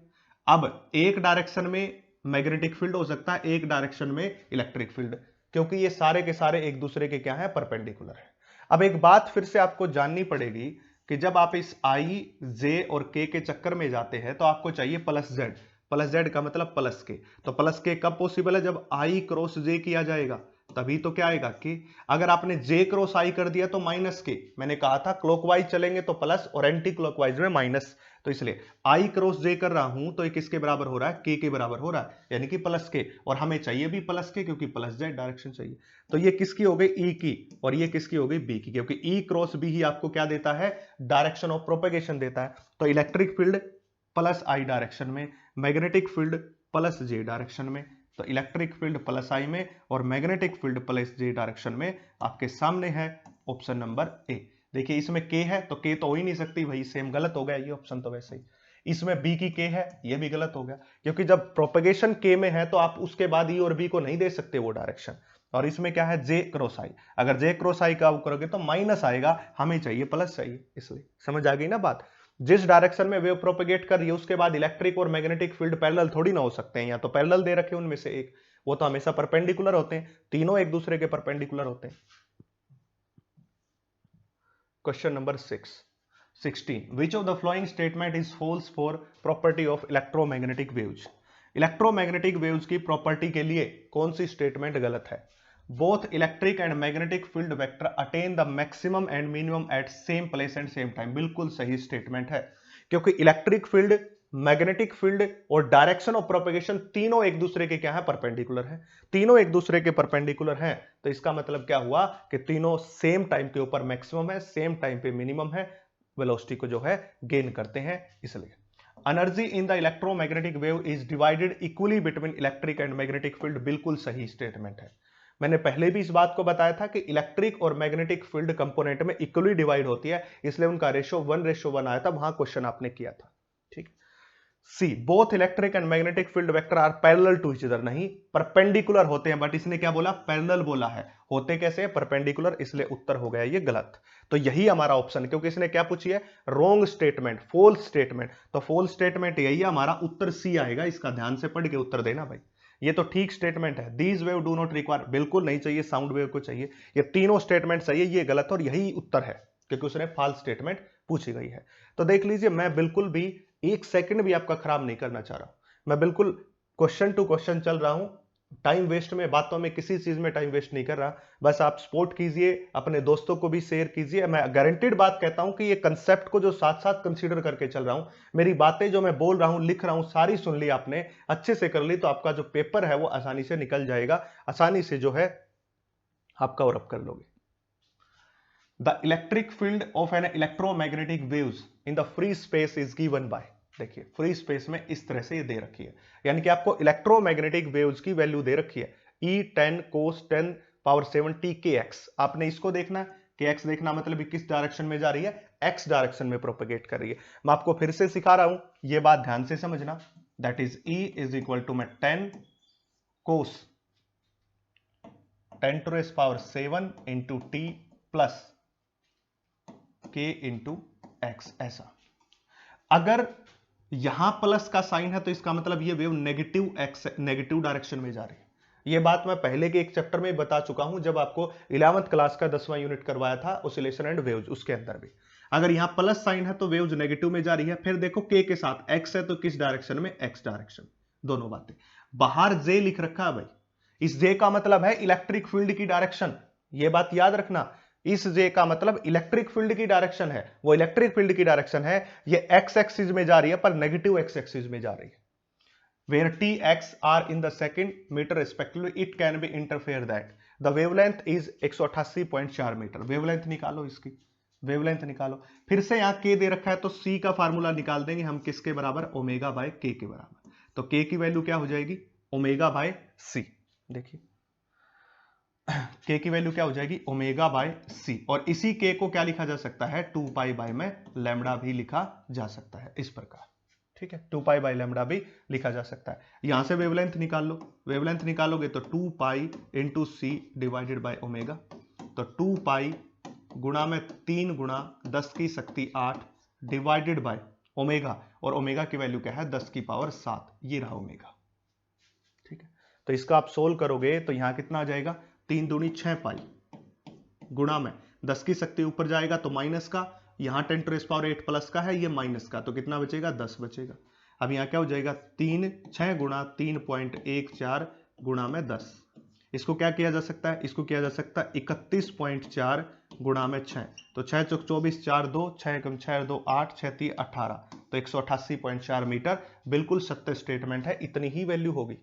अब एक डायरेक्शन में मैग्नेटिक फील्ड हो सकता है, एक डायरेक्शन में इलेक्ट्रिक फील्ड, क्योंकि ये सारे के सारे एक दूसरे के क्या है, परपेंडिकुलर है। अब एक बात फिर से आपको जाननी पड़ेगी कि जब आप इस आई जे और के चक्कर में जाते हैं तो आपको चाहिए प्लस जेड, प्लस जेड का मतलब प्लस के, तो प्लस के कब पॉसिबल है, जब आई क्रॉस जे किया जाएगा तभी तो क्या आएगा के, अगर आपने जे क्रॉस आई कर दिया तो माइनस के, मैंने कहा था क्लॉकवाइज चलेंगे तो प्लस और एंटी क्लॉकवाइज में माइनस, तो इसलिए आई क्रॉस जे कर रहा हूं तो ये किसके बराबर हो रहा है, के बराबर हो रहा है, यानी कि प्लस के, और हमें चाहिए भी प्लस के क्योंकि प्लस जेड डायरेक्शन चाहिए, तो ये किसकी हो गई ई की और ये किसकी हो गई बी की, क्योंकि ई क्रॉस बी ही आपको क्या देता है, डायरेक्शन ऑफ प्रोपेगेशन देता है। तो इलेक्ट्रिक फील्ड प्लस आई डायरेक्शन में, मैग्नेटिक फील्ड प्लस जे डायरेक्शन में, तो इलेक्ट्रिक फील्ड प्लस आई में और मैग्नेटिक फील्ड प्लस जे डायरेक्शन में आपके सामने है ऑप्शन नंबर ए। देखिए इसमें के है तो के तो हो ही नहीं सकती भाई, सेम गलत हो गया ये ऑप्शन, तो वैसे ही इसमें बी की के है, ये भी गलत हो गया, क्योंकि जब प्रोपेगेशन के में है तो आप उसके बाद ई और बी को नहीं दे सकते वो डायरेक्शन, और इसमें क्या है जे क्रॉस आई, अगर जे क्रॉस आई का करोगे तो माइनस आएगा, हमें चाहिए प्लस चाहिए, इसलिए समझ आ गई ना बात। जिस डायरेक्शन में वेव प्रोपेगेट कर रही है उसके बाद इलेक्ट्रिक और मैग्नेटिक फील्ड पैरेलल थोड़ी ना हो सकते हैं, या तो पैरेलल दे रखे उनमें से एक, वो तो हमेशा परपेंडिकुलर होते हैं, तीनों एक दूसरे के परपेंडिकुलर होते हैं। Question number 16, which of the following statement is false for property of electromagnetic waves, electromagnetic waves की प्रॉपर्टी के लिए कौन सी स्टेटमेंट गलत है। Both electric and magnetic field vector attain the maximum and minimum at same place and same time. बिल्कुल सही statement है, क्योंकि इलेक्ट्रिक फील्ड, मैग्नेटिक फील्ड और डायरेक्शन ऑफ प्रोपेगेशन तीनों एक दूसरे के क्या है, परपेंडिकुलर है। तीनों एक दूसरे के परपेंडिकुलर हैं, तो इसका मतलब क्या हुआ कि तीनों सेम टाइम के ऊपर मैक्सिमम है, सेम टाइम पे मिनिमम है, वेलोसिटी को जो है गेन करते हैं। इसलिए energy in the electromagnetic wave is divided equally between electric and magnetic field. बिल्कुल सही स्टेटमेंट है। मैंने पहले भी इस बात को बताया था कि इलेक्ट्रिक और मैग्नेटिक फील्ड कंपोनेंट में इक्वली डिवाइड होती है, इसलिए उनका रेशो 1:1 आया था, वहां क्वेश्चन आपने किया था। ठीक। C both electric and magnetic field vector are parallel to each other. नहीं, परपेंडिकुलर होते हैं, बट इसने क्या बोला, पैरेलल बोला है। होते कैसे हैं, परपेंडिकुलर, इसलिए उत्तर हो गया ये गलत। तो यही हमारा ऑप्शन, क्योंकि इसने क्या पूछी है, रॉन्ग स्टेटमेंट, फॉल्स स्टेटमेंट। तो फॉल्स स्टेटमेंट यही है हमारा, उत्तर सी आएगा। इसका ध्यान से पढ़ के उत्तर देना भाई। ये तो ठीक स्टेटमेंट है। These wave do not require, बिल्कुल नहीं चाहिए, साउंड वेव को चाहिए। ये तीनों स्टेटमेंट सही है, ये गलत और यही उत्तर है, क्योंकि उसने फॉल्स स्टेटमेंट पूछी गई है। तो देख लीजिए, मैं बिल्कुल भी एक सेकंड भी आपका खराब नहीं करना चाह रहा, मैं बिल्कुल क्वेश्चन टू क्वेश्चन चल रहा हूं। टाइम वेस्ट में, बातों में, किसी चीज में टाइम वेस्ट नहीं कर रहा। बस आप सपोर्ट कीजिए, अपने दोस्तों को भी शेयर कीजिए। मैं गारंटीड बात कहता हूं कि ये कंसेप्ट को जो साथ साथ कंसीडर करके चल रहा हूं, मेरी बातें जो मैं बोल रहा हूं, लिख रहा हूं, सारी सुन ली आपने, अच्छे से कर ली, तो आपका जो पेपर है वो आसानी से निकल जाएगा, आसानी से जो है आप कवर अप कर लोगे। The electric field of an electromagnetic waves in the free space is given bye. देखिए, फ्री स्पेस में इस तरह से ये दे रखी है, यानी कि आपको इलेक्ट्रोमैग्नेटिक वेव्स की वैल्यू दे रखी है, E10 cos 10 power 7 t kx। आपने इसको देखना, kx देखना, मतलब किस डायरेक्शन में जा रही है, x डायरेक्शन में प्रोपेगेट कर रही है। मैं आपको फिर से सिखा रहा हूं, ये बात ध्यान से समझना। That is E is equal to में 10 cos 10⁻7 into t plus k into X. ऐसा अगर यहां प्लस का साइन है तो इसका मतलब ये wave negative x, negative direction में जा रही है। ये बात मैं पहले के एक चैप्टर में बता चुका हूं, जब आपको 11th क्लास का 10वां यूनिट करवाया था, ऑसिलेशन एंड वेव्स, उसके अंदर भी। अगर यहां प्लस साइन है तो वेव्स नेगेटिव में जा रही है। फिर देखो k के साथ x है तो किस डायरेक्शन में, x डायरेक्शन। दोनों बातें। बाहर j लिख रखा है भाई, इस j का मतलब है इलेक्ट्रिक फील्ड की डायरेक्शन। ये बात याद रखना, इस जे का मतलब इलेक्ट्रिक फील्ड की डायरेक्शन है, वो इलेक्ट्रिक फील्ड की डायरेक्शन है। ये एक्स एक्सिस में जा रही है, पर नेगेटिव एक्स एक्सिस में जा रही है। where tx are in the second meter respectively, it can be interfere that the wavelength is 188.4 metre. Wavelength निकालो, इसकी वेवलेंथ निकालो। फिर से यहां k दे रखा है तो c का फार्मूला निकाल देंगे हम, किसके बराबर, ओमेगा बाय k के बराबर। तो k की वैल्यू क्या हो जाएगी, ओमेगा बाय c। देखिए k की वैल्यू क्या हो जाएगी, ओमेगा बाय c। और इसी k को क्या लिखा जा सकता है, 2 पाई बाय में लैम्डा भी लिखा जा सकता है, इस प्रकार। ठीक है, 2 पाई बाय लैम्डा भी लिखा जा सकता है। यहां से वेवलेंथ निकाल लो, वेवलेंथ निकालोगे तो 2 pi into C divided by omega. तो 2 पाई गुणा में 3 गुणा 10 की शक्ति 8 डिवाइडेड बाय ओमेगा, और ओमेगा की वैल्यू क्या है, 10 की पावर 7। ये रहा ओमेगा। ठीक है, तो इसका आप सोल्व करोगे तो यहां कितना आ जाएगा, 3 दूनी 6 पाई गुणा में 10 की शक्ति ऊपर जाएगा तो माइनस का, यहां 10⁻8 प्लस का है, ये माइनस का, तो कितना बचेगा, 10 बचेगा। अब यहां क्या हो जाएगा, 6 गुणा 3.14 गुणा में 10। इसको क्या किया जा सकता है, इसको किया जा सकता है 31.4 गुणा में 6। तो 6 चौक 24, 4 2, 6 कम 6 2 8, 6 3 18, तो 188.4 मीटर। बिल्कुल सत्य स्टेटमेंट है, इतनी ही वैल्यू होगी।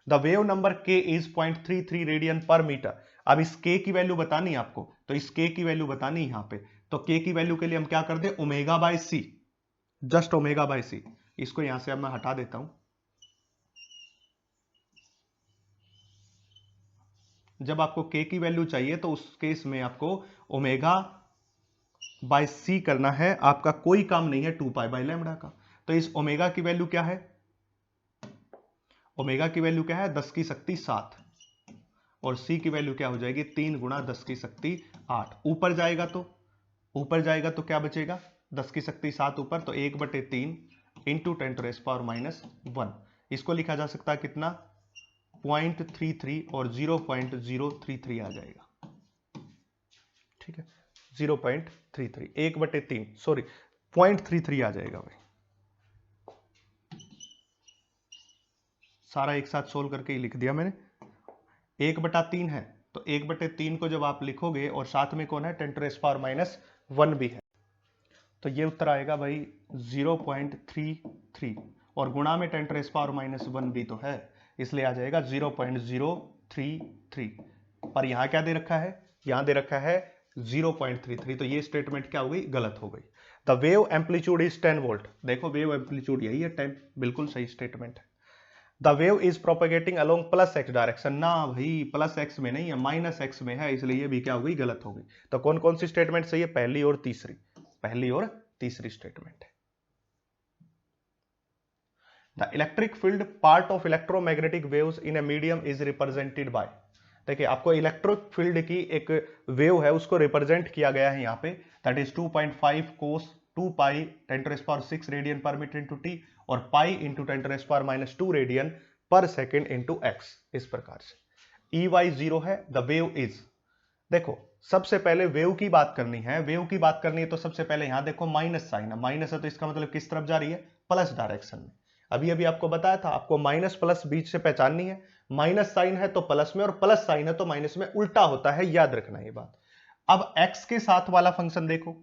The wave number k is 0.33 radian पर मीटर। अब इस k की वैल्यू बतानी है आपको, तो इस k की वैल्यू बतानी है यहां पे, तो k की वैल्यू के लिए हम क्या कर दे, omega by C, just omega by C. इसको यहां से अब मैं हटा देता हूं। जब आपको k की वैल्यू चाहिए तो उस केस में आपको ओमेगा बाय सी करना है, आपका कोई काम नहीं है 2 पाई बाय लैम्डा का। तो इस ओमेगा की वैल्यू क्या है, ओमेगा की वैल्यू क्या है, 10 की शक्ति 7, और c की वैल्यू क्या हो जाएगी, 3 गुणा 10 की शक्ति 8। ऊपर जाएगा तो क्या बचेगा, 10 की शक्ति 7 ऊपर, तो 1/3 इंटू 10⁻⁻1। इसको लिखा जा सकता है कितना, 0.33 और 0.033 आ जाएगा। ठीक है, 0.33, 1/3, सॉरी 0.33 आ जाएगा भाई। सारा एक साथ सोल्व करके ही लिख दिया मैंने। 1/3 है तो 1/3 को जब आप लिखोगे और साथ में कौन है 10⁻⁻1 भी है, तो ये उत्तर आएगा भाई 0.33 और गुणा में 10⁻⁻1 भी तो है, इसलिए आ जाएगा 0.033। पर यहां क्या दे रखा है, यहां दे रखा है 0.33, तो ये स्टेटमेंट क्या हो गई, गलत हो गई। The wave amplitude is 10 volt, देखो वेव एम्पलीट्यूड यही है 10, बिल्कुल सही स्टेटमेंट है। The wave is propagating along plus x direction, ना भाई प्लस एक्स में नहीं है, माइनस एक्स में है, इसलिए ये भी क्या हो गई, गलत हो गई। तो कौन कौन सी स्टेटमेंट सही है, पहली और तीसरी, पहली और तीसरी स्टेटमेंट है। The electric field part of electromagnetic waves in a medium is represented by, देखिए आपको इलेक्ट्रिक फील्ड की एक वेव है उसको रिप्रेजेंट किया गया है यहाँ पे, that is 2.5 cos 2 pi 10⁻6 radian पर मीटर इंटू टी और पाई इंटू 10⁻⁻2 रेडियन पर सेकेंड इंटू एक्स, इस प्रकार से। EY 0 है, द वेव इज, देखो सबसे पहले वेव की बात करनी है, वेव की बात करनी है तो सबसे पहले यहां देखो माइनस साइन है, माइनस है तो इसका मतलब किस तरफ जा रही है, प्लस डायरेक्शन में। अभी अभी आपको बताया था, आपको माइनस प्लस बीच से पहचाननी है, माइनस साइन है तो प्लस में और प्लस साइन है तो माइनस में, उल्टा होता है, याद रखना ये बात। अब x के साथ वाला फंक्शन देखो,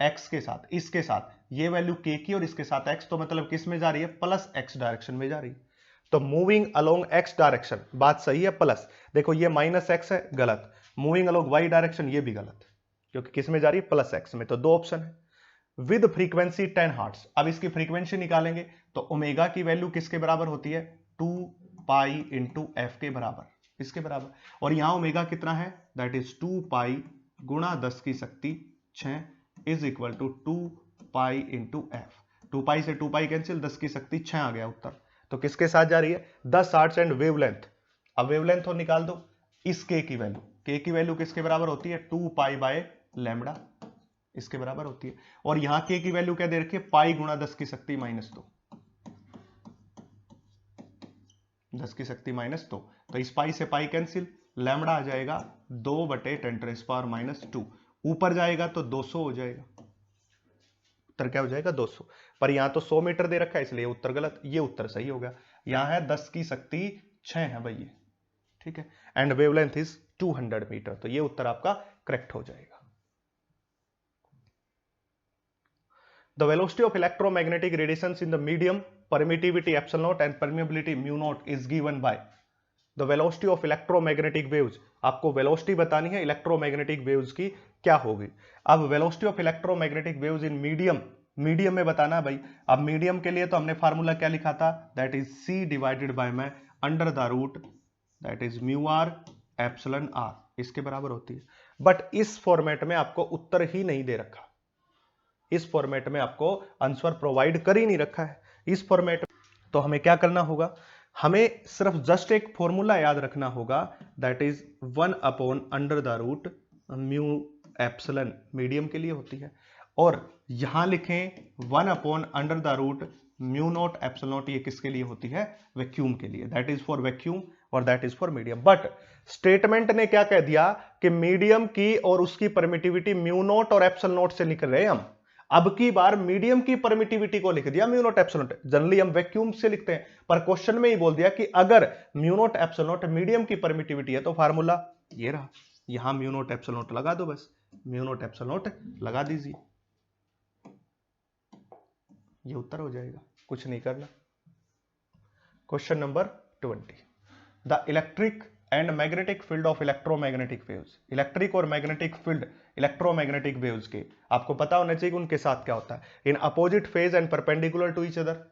x के साथ, इसके साथ ये वैल्यू k की और इसके साथ x, तो मतलब किस में जा रही है, प्लस x डायरेक्शन में जा रही है। तो मूविंग अलोंग x डायरेक्शन, बात सही है, प्लस, देखो ये माइनस x है, गलत, मूविंग अलोंग y डायरेक्शन, ये भी गलत, क्योंकि किस में जा रही है, प्लस x में। तो दो ऑप्शन है। विद फ्रीक्वेंसी 10 हर्ट्ज, अब इसकी फ्रीक्वेंसी निकालेंगे तो ओमेगा की वैल्यू किसके बराबर होती है, 2 पाई इंटू एफ के बराबर, इसके बराबर, और यहां ओमेगा कितना है, दैट इज 2 पाई गुणा 10 की शक्ति 6 is equal to 2 pi into F. 2 pi से 2 पाई कैंसिल, 10 की शक्ति 6 आ गया उत्तर। तो किसके साथ जा रही है, 10 हर्ट्ज एंड वेवलेंथ। अब वेवलेंथ और निकाल दो, इस k की वैल्यू, k की वैल्यू किसके बराबर होती है, 2 पाई बाय लैम्बडा, इसके बराबर होती है। और यहां k की वैल्यू क्या दे रखी है, पाई गुणा 10 की शक्ति -2, 10 की शक्ति -2, तो इस पाई से पाई कैंसिल, लैम्बडा आ जाएगा 2/10⁻², ऊपर जाएगा तो 200 हो जाएगा, उत्तर क्या हो जाएगा, 200। पर यहां तो 100 मीटर दे रखा है, इसलिए उत्तर गलत, ये उत्तर सही होगा। यहां है 10 की शक्ति 6 है भाई ये, ठीक है, एंड वेवलेंथ इज 200 मीटर, तो ये उत्तर आपका करेक्ट हो जाएगा। The velocity of electromagnetic radiations in the medium, permittivity epsilon naught and permeability mu naught is given by, the velocity of electromagnetic waves, आपको velocity बतानी है electromagnetic waves की क्या होगी। अब velocity of electromagnetic waves in medium, medium में बताना है भाई। अब मीडियम के लिए तो हमने फार्मूला क्या लिखा था, that is c divided by में under the root that is mu R epsilon R, इसके बराबर होती है। बट इस फॉर्मेट में आपको उत्तर ही नहीं दे रखा, इस फॉर्मेट में आपको आंसर प्रोवाइड कर ही नहीं रखा है इस फॉर्मेट में। तो हमें क्या करना होगा, हमें सिर्फ जस्ट एक फॉर्मूला याद रखना होगा, दैट इज 1/√μ एप्सिलॉन, मीडियम के लिए होती है, और यहां लिखें 1/√μ0 एप्सिलॉन, ये किसके लिए होती है, वैक्यूम के लिए, दैट इज फॉर वैक्यूम और that is for medium. But statement ने क्या कह दिया कि मीडियम की और उसकी परमिटिविटी μ0 और एप्सिलॉन से निकल रहे हैं हम, अब की बार मीडियम की परमिटिविटी को लिख दिया μ0 एप्सिलॉन, जनरली हम वैक्यूम से लिखते हैं, पर क्वेश्चन में ही बोल दिया कि अगर μ0 एप्सिलॉन मीडियम की परमिटिविटी है तो फार्मूला ये रहा, यहां μ0 एप्सिलॉन लगा दो, बस μ0 एप्सिलॉन लगा दीजिए, ये उत्तर हो जाएगा, कुछ नहीं करना। Question number 20, the electric and magnetic field of electromagnetic waves, electric और मैग्नेटिक फील्ड इलेक्ट्रोमैग्नेटिक वेव्स के आपको पता होना चाहिए कि उनके साथ क्या होता है, in opposite phase and perpendicular to each other,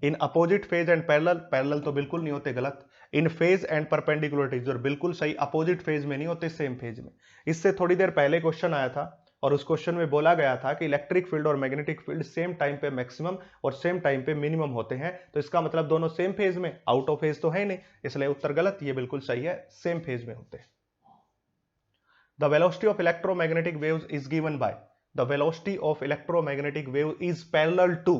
in opposite phase and parallel, parallel तो बिल्कुल नहीं होते, गलत, in phase and perpendicular to each other, बिल्कुल सही, अपोजिट फेज में नहीं होते, सेम फेज में। इससे थोड़ी देर पहले क्वेश्चन आया था और उस क्वेश्चन में बोला गया था कि इलेक्ट्रिक फील्ड और मैग्नेटिक फील्ड सेम टाइम पे मैक्सिमम और सेम टाइम पे मिनिमम होते हैं, तो इसका मतलब दोनों सेम फेज में, आउट ऑफ फेज तो है नहीं, इसलिए उत्तर गलत, ये बिल्कुल सही है, सेम फेज में होते हैं। The velocity of electromagnetic waves is given by, the velocity of electromagnetic wave is parallel to,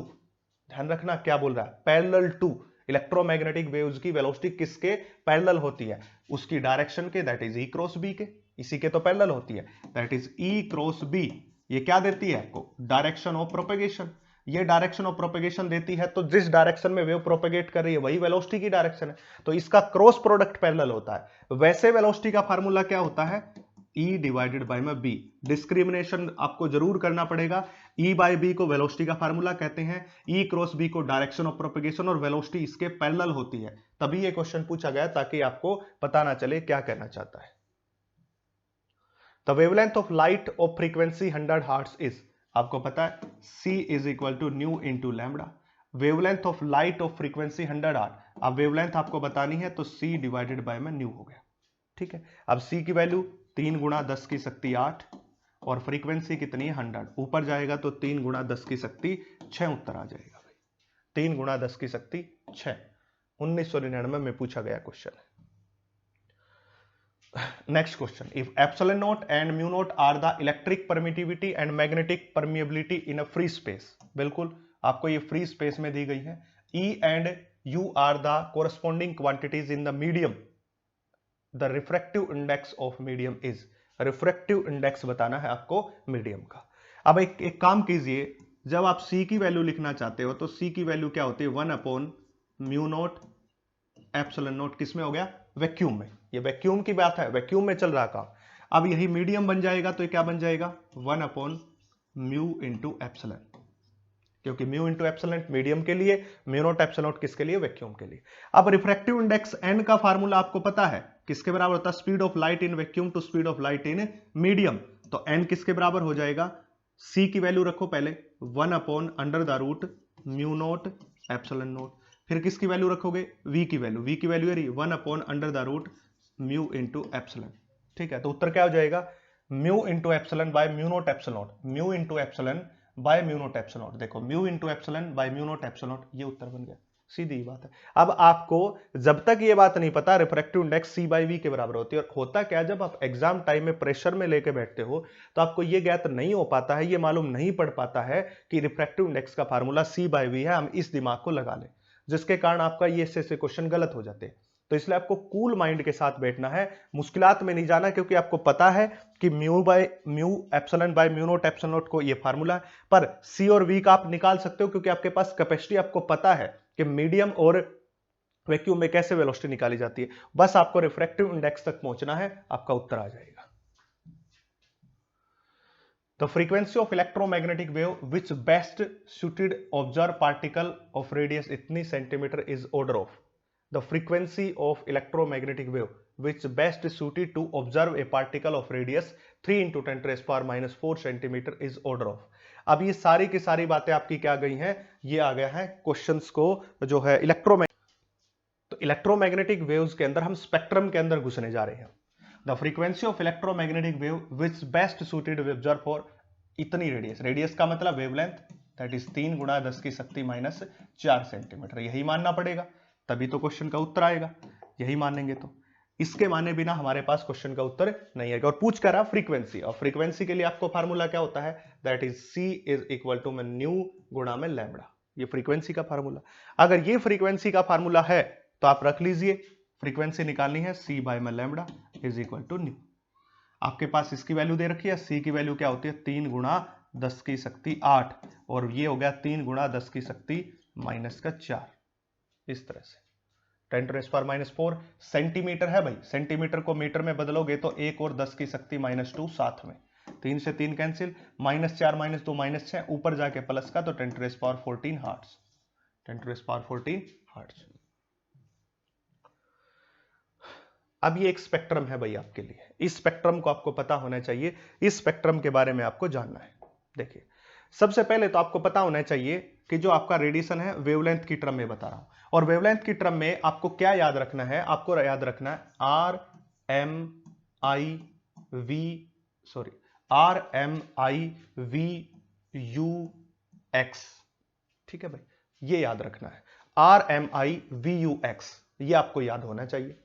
ध्यान रखना क्या बोल रहा है, पैरेलल टू, इलेक्ट्रोमैग्नेटिक वेव्स की वेलोसिटी किसके पैरेलल होती है, उसकी डायरेक्शन के, that is E cross B के, इसी के तो पैरेलल होती है, that is E cross B. ये क्या देती है आपको, डायरेक्शन ऑफ प्रोपेगेशन, ये डायरेक्शन ऑफ प्रोपेगेशन देती है, तो जिस डायरेक्शन में वेव प्रोपेगेट कर रही है वही वेलोसिटी की डायरेक्शन है, तो इसका क्रॉस प्रोडक्ट पैरेलल होता है। वैसे वेलोसिटी का फार्मूला क्या होता है, E डिवाइडेड बाय में B। डिस्क्रिमिनेशन आपको जरूर करना पड़ेगा। E बाय B को वेलोसिटी का फार्मूला कहते हैं, E क्रॉस B को डायरेक्शन ऑफ प्रोपेगेशन, और वेलोसिटी इसके पैरेलल होती है। तभी ये क्वेश्चन पूछा गया ताकि आपको पता ना चले क्या कहना चाहता है। The wavelength of light of frequency 100 hertz is, आपको पता है C is equal to nu into lambda. Wavelength of light of frequency 100 hertz, अब वेवलेंथ आपको बतानी है तो C डिवाइडेड बाय में न्यू हो गया। ठीक है, अब C की वैल्यू 3 गुणा 10 की शक्ति 8 और फ्रीक्वेंसी कितनी है 100, ऊपर जाएगा तो 3 गुणा 10 की शक्ति 6 उत्तर आ जाएगा भाई। 3 गुणा 10 की शक्ति 6, 1999 में पूछा गया क्वेश्चन है। Next question, if epsilon naught and mu naught are the electric permittivity and magnetic permeability in a free space, बिल्कुल आपको ये फ्री स्पेस में दी गई है। E and U are the corresponding quantities in the medium, the refractive index of medium is, refractive index बताना है आपको medium का। अब एक काम कीजिए, जब आप C की वैल्यू लिखना चाहते हो तो C की वैल्यू क्या होती है 1 upon mu naught epsilon not, किसमें हो गया, वैक्यूम में। ये वैक्यूम की बात है, वैक्यूम में चल रहा काम। अब यही मीडियम बन जाएगा तो ये क्या बन जाएगा 1 अपॉन म्यू इंटू एप्सिलॉन, क्योंकि म्यू इंटू एप्सिलॉन मीडियम के लिए, म्यू नॉट एप्सिलॉन किसके लिए, वैक्यूम के लिए। अब रिफ्रैक्टिव इंडेक्स n का फार्मूला आपको पता है किसके बराबर होता है, speed of light in vacuum to speed of light in medium. तो n किसके बराबर हो जाएगा, C की वैल्यू रखो पहले 1 upon under the root mu naught epsilon naught, फिर किसकी वैल्यू रखोगे, V की वैल्यू, V की वैल्यू है 1 upon under the root mu into epsilon. ठीक है, तो उत्तर क्या हो जाएगा, mu into epsilon by mu naught epsilon, mu into epsilon by mu naught epsilon. देखो mu into epsilon by mu naught epsilon, ये उत्तर बन गया, सीधी बात है। अब आपको जब तक ये बात नहीं पता refractive index C by V के बराबर होती है, और होता क्या जब आप एग्जाम टाइम में प्रेशर में लेके बैठते हो तो आपको ये ज्ञात नहीं हो पाता है, ये मालूम नहीं पड़ पाता है कि रिफ्रैक्टिव इंडेक्स का फार्मूला C बाई V है, हम इस दिमाग को लगा लें, जिसके कारण आपका ये ऐसे क्वेश्चन गलत हो जाते हैं। तो इसलिए आपको कूल माइंड के साथ बैठना है, मुश्किलात में नहीं जाना, क्योंकि आपको पता है कि mu by mu epsilon by mu naught epsilon not को ये फार्मूला है, पर C और V का आप निकाल सकते हो क्योंकि आपके पास कैपेसिटी, आपको पता है कि मीडियम और वैक्यूम में कैसे वेलोसिटी निकाली जाती है। बस आपको रिफ्रैक्टिव इंडेक्स तक पहुंचना है, आपका उत्तर आ जाएगा। The frequency of electromagnetic wave which best suited observed particle of radius इतनी centimetre is order of. The frequency of electromagnetic wave which best suited to observe a particle of radius 3 into 10 raised power minus 4 centimetre is order of. अब ये सारी की सारी बातें आपकी क्या गई हैं, ये आ गया है क्वेश्चंस को जो है तो इलेक्ट्रोमैग्नेटिक वेव्स के अंदर हम स्पेक्ट्रम के अंदर घुसने जा रहे हैं। The frequency of electromagnetic wave which best suited observe for इतनी रेडियस, रेडियस का मतलब वेवलेंथ, दैट इज 3 गुणा 10 की शक्ति माइनस 4 सेंटीमीटर, यही मानना पड़ेगा तभी तो क्वेश्चन का उत्तर आएगा, यही मानेंगे तो। इसके माने बिना हमारे पास क्वेश्चन का उत्तर नहीं आएगा। और पूछ कर रहा फ्रीक्वेंसी, और फ्रीक्वेंसी के लिए आपको फार्मूला क्या होता है, that is C is equal to में न्यू गुणा में लैम्बडा, ये फ्रीक्वेंसी का फार्मूला। अगर ये फ्रीक्वेंसी का फार्मूला है तो आप रख लीजिए, फ्रीक्वेंसी निकालनी है C बाय में lambda is equal to nu. आपके पास इसकी वैल्यू दे रखी है, C की वैल्यू क्या होती है 3 गुणा 10 की शक्ति 8, और ये हो गया 3 गुणा 10 की शक्ति माइनस का 4, इस तरह से 10 टू पावर माइनस 4 सेंटीमीटर है भाई, सेंटीमीटर को मीटर में बदलोगे तो 1 और 10 की शक्ति माइनस 2 साथ में, 3 से 3 कैंसिल, माइनस 4 माइनस 2 माइनस 6, ऊपर जाके प्लस का तो 10 to power 14 hertz, 10 to power 14 hertz. अब ये एक स्पेक्ट्रम है भाई आपके लिए, इस स्पेक्ट्रम को आपको पता होना चाहिए, इस स्पेक्ट्रम के बारे में आपको जानना है। देखिए सबसे पहले तो आपको पता होना चाहिए कि जो आपका रेडिएशन है वेवलेंथ की टर्म में बता रहा हूं, और वेवलेंथ की टर्म में आपको क्या याद रखना है, आपको याद रखना है R M I V U X, ठीक है भाई, ये याद रखना है R M I V U X, ये आपको याद होना चाहिए।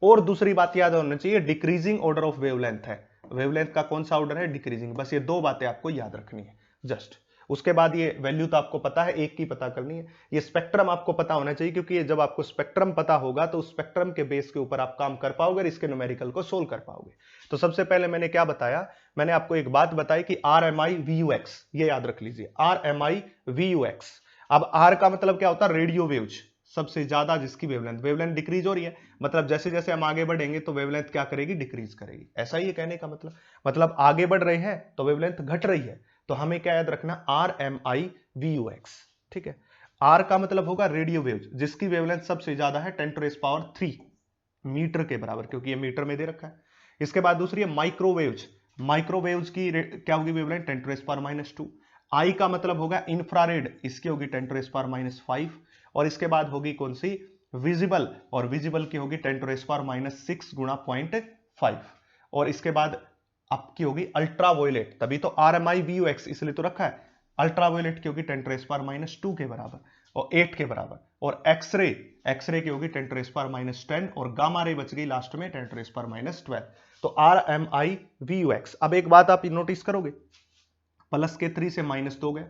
और दूसरी बात याद होना चाहिए डिक्रीजिंग ऑर्डर ऑफ वेवलेंथ है, वेवलेंथ का कौन सा ऑर्डर है, डिक्रीजिंग, बस ये दो बातें आपको याद रखनी है जस्ट। उसके बाद ये वैल्यू तो आपको पता है, एक की पता करनी है। ये स्पेक्ट्रम आपको पता होना चाहिए, क्योंकि ये जब आपको स्पेक्ट्रम पता होगा तो स्पेक्ट्रम के बेस के ऊपर आप काम कर पाओगे और इसके न्यूमेरिकल को सोल्व कर पाओगे। तो सबसे पहले मैंने क्या बताया, मैंने आपको एक बात बताई कि RMI VUX, ये याद रख लीजिए, RMI VUX। अब R का मतलब क्या होता है, रेडियो वेव्स, सबसे ज्यादा जिसकी वेवलेंथ डिक्रीज हो रही है, मतलब जैसे जैसे हम आगे बढ़ेंगे तो वेवलेंथ क्या करेगी, डिक्रीज करेगी। ऐसा ही है कहने का मतलब आगे बढ़ रहे हैं तो वेवलेंथ घट रही है। तो हमें क्या याद रखना, RMI VUX। ठीक है, R का मतलब होगा रेडियो वेव्स, जिसकी वेवलेंथ सबसे ज्यादा है 10⁻³ मीटर के बराबर, क्योंकि ये मीटर में दे रखा है। इसके बाद दूसरी है माइक्रोवेव्स, माइक्रोवेव्स की क्या होगी वेवलेंथ, 10⁻²। आई का मतलब होगा इंफ्रारेड, इसकी होगी 10⁻⁵। और इसके बाद होगी कौन सी, विजिबल, और विजिबल की होगी 10⁻⁶ गुणा 0.5। और इसके बाद आपकी होगी अल्ट्रावायलेट, तभी तो RMI VUX इसलिए तो रखा है। अल्ट्रावायलेट की होगी 10⁻² के बराबर और 8 के बराबर। और एक्सरे, एक्सरे की होगी 10⁻10 और गामा रे बच गई लास्ट में 10⁻12। तो RMI VUX। अब एक बात आप नोटिस करोगे, प्लस के 3 से -2 गए,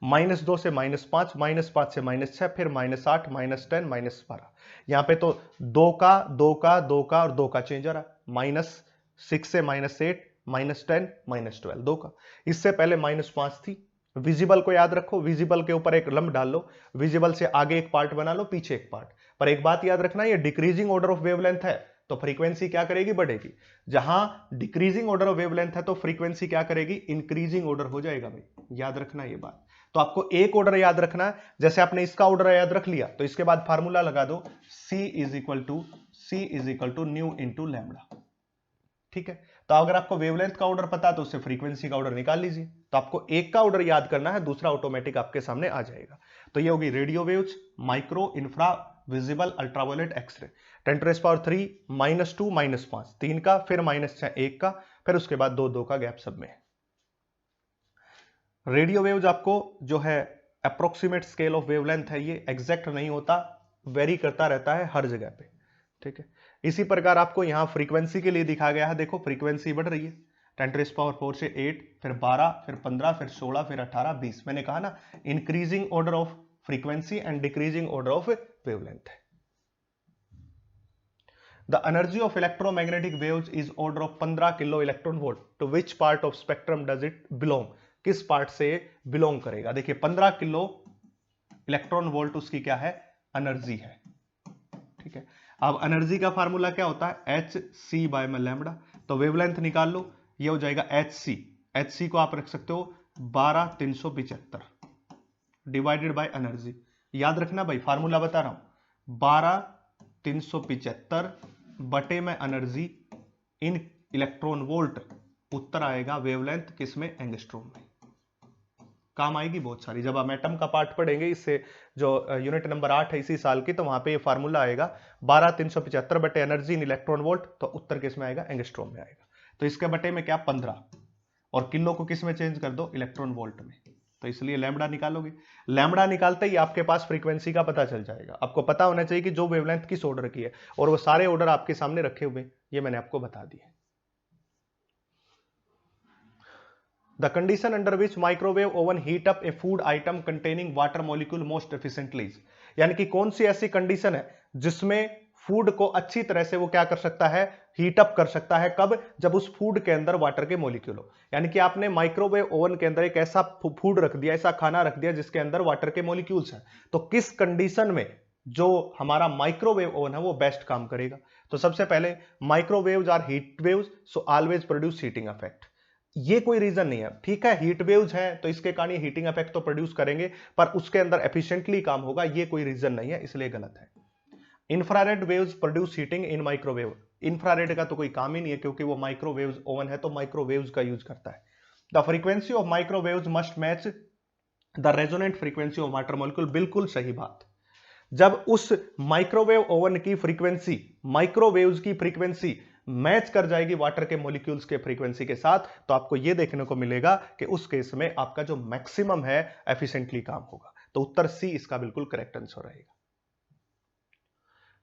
-2 से -5, -5 से -6, फिर -8, -10, -12। यहां पे तो 2 का 2 का 2 का और 2 का चेंज आ रहा, -6 से -8, -10, -12, 2 का। इससे पहले -5 थी। विजिबल को याद रखो, विजिबल के ऊपर एक लंब डाल लो, विजिबल से आगे एक पार्ट बना लो, पीछे एक पार्ट। पर एक बात याद रखना, ये डिक्रीजिंग ऑर्डर ऑफ वेवलेंथ है, तो फ्रीक्वेंसी क्या करेगी, बढ़ेगी। जहां डिक्रीजिंग ऑर्डर ऑफ वेवलेंथ है तो फ्रीक्वेंसी क्या करेगी, इंक्रीजिंग ऑर्डर हो जाएगा भाई, याद रखना ये बात। तो आपको एक ऑर्डर याद रखना है, जैसे आपने इसका ऑर्डर याद रख लिया तो इसके बाद फार्मूला लगा दो, C is equal to nu into lambda. ठीक है, तो अगर आपको वेवलेंथ का ऑर्डर पता है तो उससे फ्रीक्वेंसी का ऑर्डर निकाल लीजिए। तो आपको एक का ऑर्डर याद करना है, दूसरा ऑटोमेटिक आपके सामने आ जाएगा। तो ये होगी radio waves, micro, infra, visible, ultraviolet, X-ray. 10⁻³ -2 -5 3 का, फिर -6 1 का, फिर उसके बाद 2 2 का गैप सब में। रेडियो वेव्स आपको जो है अप्रोक्सीमेट स्केल ऑफ वेवलेंथ है, ये एग्जैक्ट नहीं होता, वेरी करता रहता है हर जगह पे। ठीक है, इसी प्रकार आपको यहां फ्रीक्वेंसी के लिए दिखा गया है, देखो फ्रीक्वेंसी बढ़ रही है 10⁻4 से 8, फिर 12, फिर 15, फिर 16, फिर 18, 20। मैंने कहा ना, increasing order of frequency and decreasing order of wavelength है। The energy of electromagnetic waves is order of 15 kilo electron volt. To which part of spectrum does it belong? किस पार्ट से बिलोंग करेगा। देखिए 15 किलो इलेक्ट्रॉन वोल्ट उसकी क्या है, energy है। ठीक है, अब एनर्जी का फार्मूला क्या होता है, Hc बाय में लैम्बडा। तो वेवलेंथ निकाल लो, ये हो जाएगा Hc को आप रख सकते हो 12375 डिवाइडेड बाय एनर्जी। याद रखना भाई, फार्मूला बता रहा हूं, 12375 बटे में एनर्जी इन इलेक्ट्रॉन वोल्ट, उत्तर आएगा वेवलेंथ किसमें, एंगस्ट्रॉम में। काम आएगी बहुत सारी, जब हम एटम का पार्ट पढ़ेंगे, इससे जो यूनिट नंबर 8 है इसी साल की, तो वहां पे ये फार्मूला आएगा 12375 बटे एनर्जी इन इलेक्ट्रॉन वोल्ट, तो उत्तर किस में आएगा, एंगस्ट्रॉम में आएगा। तो इसके बटे में क्या 15, और किलो को किस में चेंज कर दो, इलेक्ट्रॉन वोल्ट में। तो इसलिए लैम्बडा निकालोगे, लैम्बडा निकालते ही आपके पास फ्रीक्वेंसी का पता चल जाएगा। आपको पता होना चाहिए कि जो वेवलेंथ किस ऑर्डर की है, और वो सारे ऑर्डर आपके सामने रखे हुए, ये मैंने आपको बता दिए। The condition under which microwave oven heat up a food item containing water molecule most efficiently, यानी कि कौन सी ऐसी कंडीशन है जिसमें फूड को अच्छी तरह से वो क्या कर सकता है, हीट अप कर सकता है। कब, जब उस फूड के अंदर वाटर के मॉलिक्यूल हो। यानी कि आपने माइक्रोवेव ओवन के अंदर एक ऐसा फूड रख दिया, ऐसा खाना रख दिया जिसके अंदर वाटर के मॉलिक्यूल्स हैं, तो किस कंडीशन में जो हमारा माइक्रोवेव ओवन है वो बेस्ट काम करेगा। तो सबसे पहले, microwaves are heat waves, so always produce heating effect. ये कोई रीजन नहीं है, ठीक है, हीट वेव्स है तो इसके कारण ये हीटिंग इफेक्ट तो प्रोड्यूस करेंगे, पर उसके अंदर एफिशिएंटली काम होगा, ये कोई रीजन नहीं है, इसलिए गलत है। Infrared waves produce heating in microwave, infrared का तो कोई काम ही नहीं है, क्योंकि वो माइक्रोवेव्स ओवन है तो माइक्रोवेव्स का यूज करता है। The frequency of microwaves must match the resonant frequency of water molecule, बिल्कुल सही बात। जब उस माइक्रोवेव ओवन की फ्रीक्वेंसी, माइक्रोवेव्स की फ्रीक्वेंसी मैच कर जाएगी वाटर के मॉलिक्यूल्स के फ्रीक्वेंसी के साथ, तो आपको यह देखने को मिलेगा कि उस केस में आपका जो मैक्सिमम है एफिशिएंटली काम होगा। तो उत्तर सी इसका बिल्कुल करेक्ट आंसर रहेगा।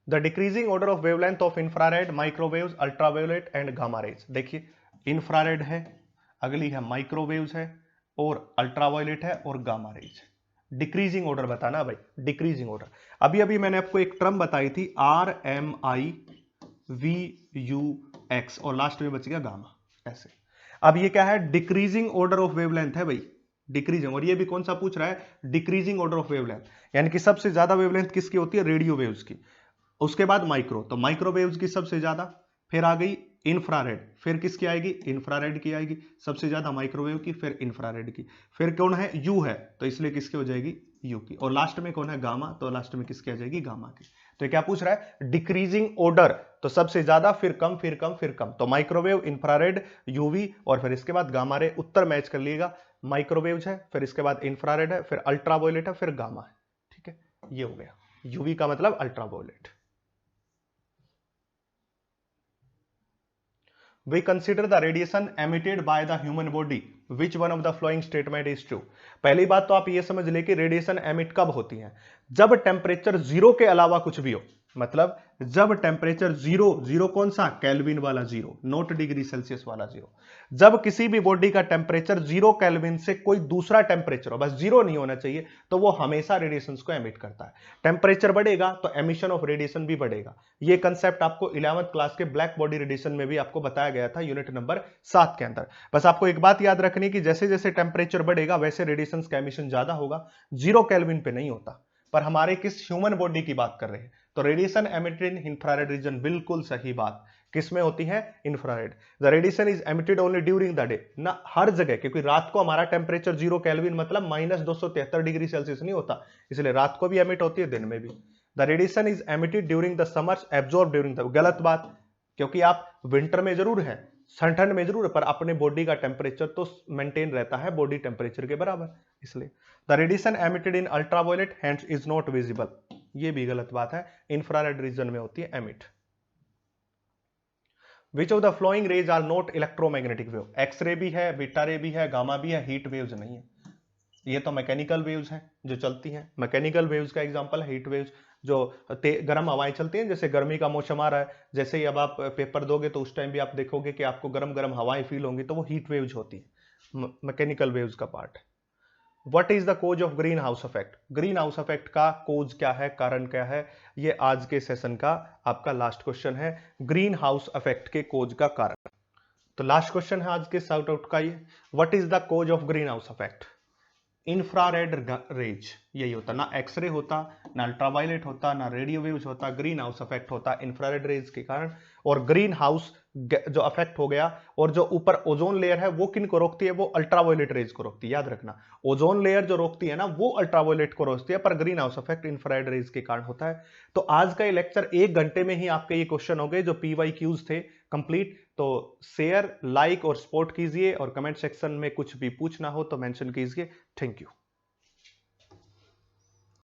The decreasing order of wavelength of infrared, microwaves, ultraviolet and gamma rays. देखिए इंफ्रारेड है, अगली है माइक्रोवेव्स है, और अल्ट्रावायलेट है और गामा रेज। डिक्रीजिंग ऑर्डर बताना भाई, डिक्रीजिंग ऑर्डर। अभी अभी मैंने आपको एक टर्म बताई थी RMIVUX और लास्ट में बच गया गामा, ऐसे। अब ये क्या है, डिक्रीजिंग ऑर्डर ऑफ वेवलेंथ है भाई, डिक्रीजिंग। और ये भी कौन सा पूछ रहा है, डिक्रीजिंग ऑर्डर ऑफ वेवलेंथ, यानी कि सबसे ज्यादा वेवलेंथ किसकी होती है, रेडियो वेव्स की। उसके बाद माइक्रो, तो माइक्रोवेव्स की सबसे ज्यादा, फिर आ गई इंफ्रारेड, फिर किसकी आएगी, इंफ्रारेड की आएगी सबसे ज्यादा, माइक्रोवेव की, फिर इंफ्रारेड की, फिर कौन है, यू है, तो इसलिए किसकी हो जाएगी, यू की, और लास्ट में कौन है, गामा, तो लास्ट में किसकी आ जाएगी, गामा की। तो क्या पूछ रहा है, डिक्रीजिंग ऑर्डर, तो सबसे ज्यादा, फिर कम, फिर कम, फिर कम, तो माइक्रोवेव, इंफ्रारेड, यूवी, और फिर इसके बाद गामा रे। उत्तर मैच कर लिएगा, माइक्रोवेव है, फिर इसके बाद इंफ्रारेड है, फिर अल्ट्रावायलेट है, फिर गामा है। ठीक है, ये हो गया, यूवी का मतलब ultraviolet. We consider the radiation emitted by the human body. Which one of the following statement is true? पहली बात तो आप ये समझ ले कि रेडिएशन एमिट कब होती है, जब टेम्परेचर जीरो के अलावा कुछ भी हो। मतलब जब टेम्परेचर जीरो, जीरो कौन सा, केल्विन वाला जीरो, नॉट डिग्री सेल्सियस वाला जीरो। जब किसी भी बॉडी का टेम्परेचर जीरो केल्विन से कोई दूसरा टेम्परेचर हो, बस जीरो नहीं होना चाहिए, तो वो हमेशा रेडिएशन को एमिट करता है। टेम्परेचर बढ़ेगा तो एमिशन ऑफ रेडिएशन भी बढ़ेगा। ये कंसेप्ट आपको 11th क्लास के ब्लैक बॉडी रेडिएशन में भी आपको बताया गया था, यूनिट नंबर 7 के अंदर। बस आपको एक बात याद रखनी कि जैसे जैसे टेम्परेचर बढ़ेगा वैसे रेडिएशन का एमिशन ज्यादा होगा, जीरो केल्विन पे नहीं होता। पर हमारे किस ह्यूमन बॉडी की बात कर रहे हैं, तो रेडिएशन एमिटेड इन इंफ्रारेड रीजन, बिल्कुल सही बात। किसमें होती है, infrared. The radiation is emitted only during the day, ना हर जगह, क्योंकि रात को हमारा टेम्परेचर जीरो केल्विन मतलब -273 डिग्री सेल्सियस नहीं होता, इसलिए रात को भी एमिट होती है, दिन में भी। The radiation is emitted during the summers, absorb during the, गलत बात, क्योंकि आप विंटर में जरूर है, ठंड में जरूर है, पर अपने बॉडी का टेम्परेचर तो मेंटेन रहता है बॉडी टेम्परेचर के बराबर, इसलिए। The radiation emitted in ultraviolet hands is not visible, ये भी गलत बात है, इंफ्रारेड रीजन में होती है emit. Which of the following rays are not electromagnetic wave, X-ray भी है, बीटा रे भी है, गामा भी है, हीट वेव्स नहीं है। ये तो मैकेनिकल वेव्स हैं जो चलती हैं, मैकेनिकल वेव्स का एग्जांपल है हीट वेव्स, जो गर्म हवाएं चलती हैं, जैसे गर्मी का मौसम आ रहा है, जैसे ही अब आप पेपर दोगे तो उस टाइम भी आप देखोगे कि आपको गर्म गर्म हवाएं फील होंगी, तो वो हीट वेव्स होती है, मैकेनिकल वेव्स का पार्ट है। What is the cause of green house effect, green house effect का कोज क्या है, कारण क्या है, ये आज के सेशन का आपका लास्ट क्वेश्चन है, ग्रीन हाउस इफेक्ट के कोज का कारण। तो लास्ट क्वेश्चन है आज के शाउट आउट का ये, what is the cause of green house effect, infrared rays, यही होता, ना एक्सरे होता, ना अल्ट्रावायलेट होता, ना रेडियो वेव्स होता, ग्रीन हाउस इफेक्ट होता इंफ्रारेड रेज के कारण। और ग्रीन हाउस जो अफेक्ट हो गया, और जो ऊपर ओजोन लेयर है वो किन को रोकती है, वो अल्ट्रावायलेट रेज को रोकती है, याद रखना। ओजोन लेयर जो रोकती है ना, वो अल्ट्रावायलेट को रोकती है, पर green house effect infrared rays के कारण होता है। तो आज का ये लेक्चर 1 घंटे में ही आपके ये क्वेश्चन हो गए जो PYQs थे कंप्लीट। तो शेयर, लाइक और सपोर्ट कीजिए, और कमेंट सेक्शन में कुछ भी पूछना हो तो मेंशन कीजिए। Thank you.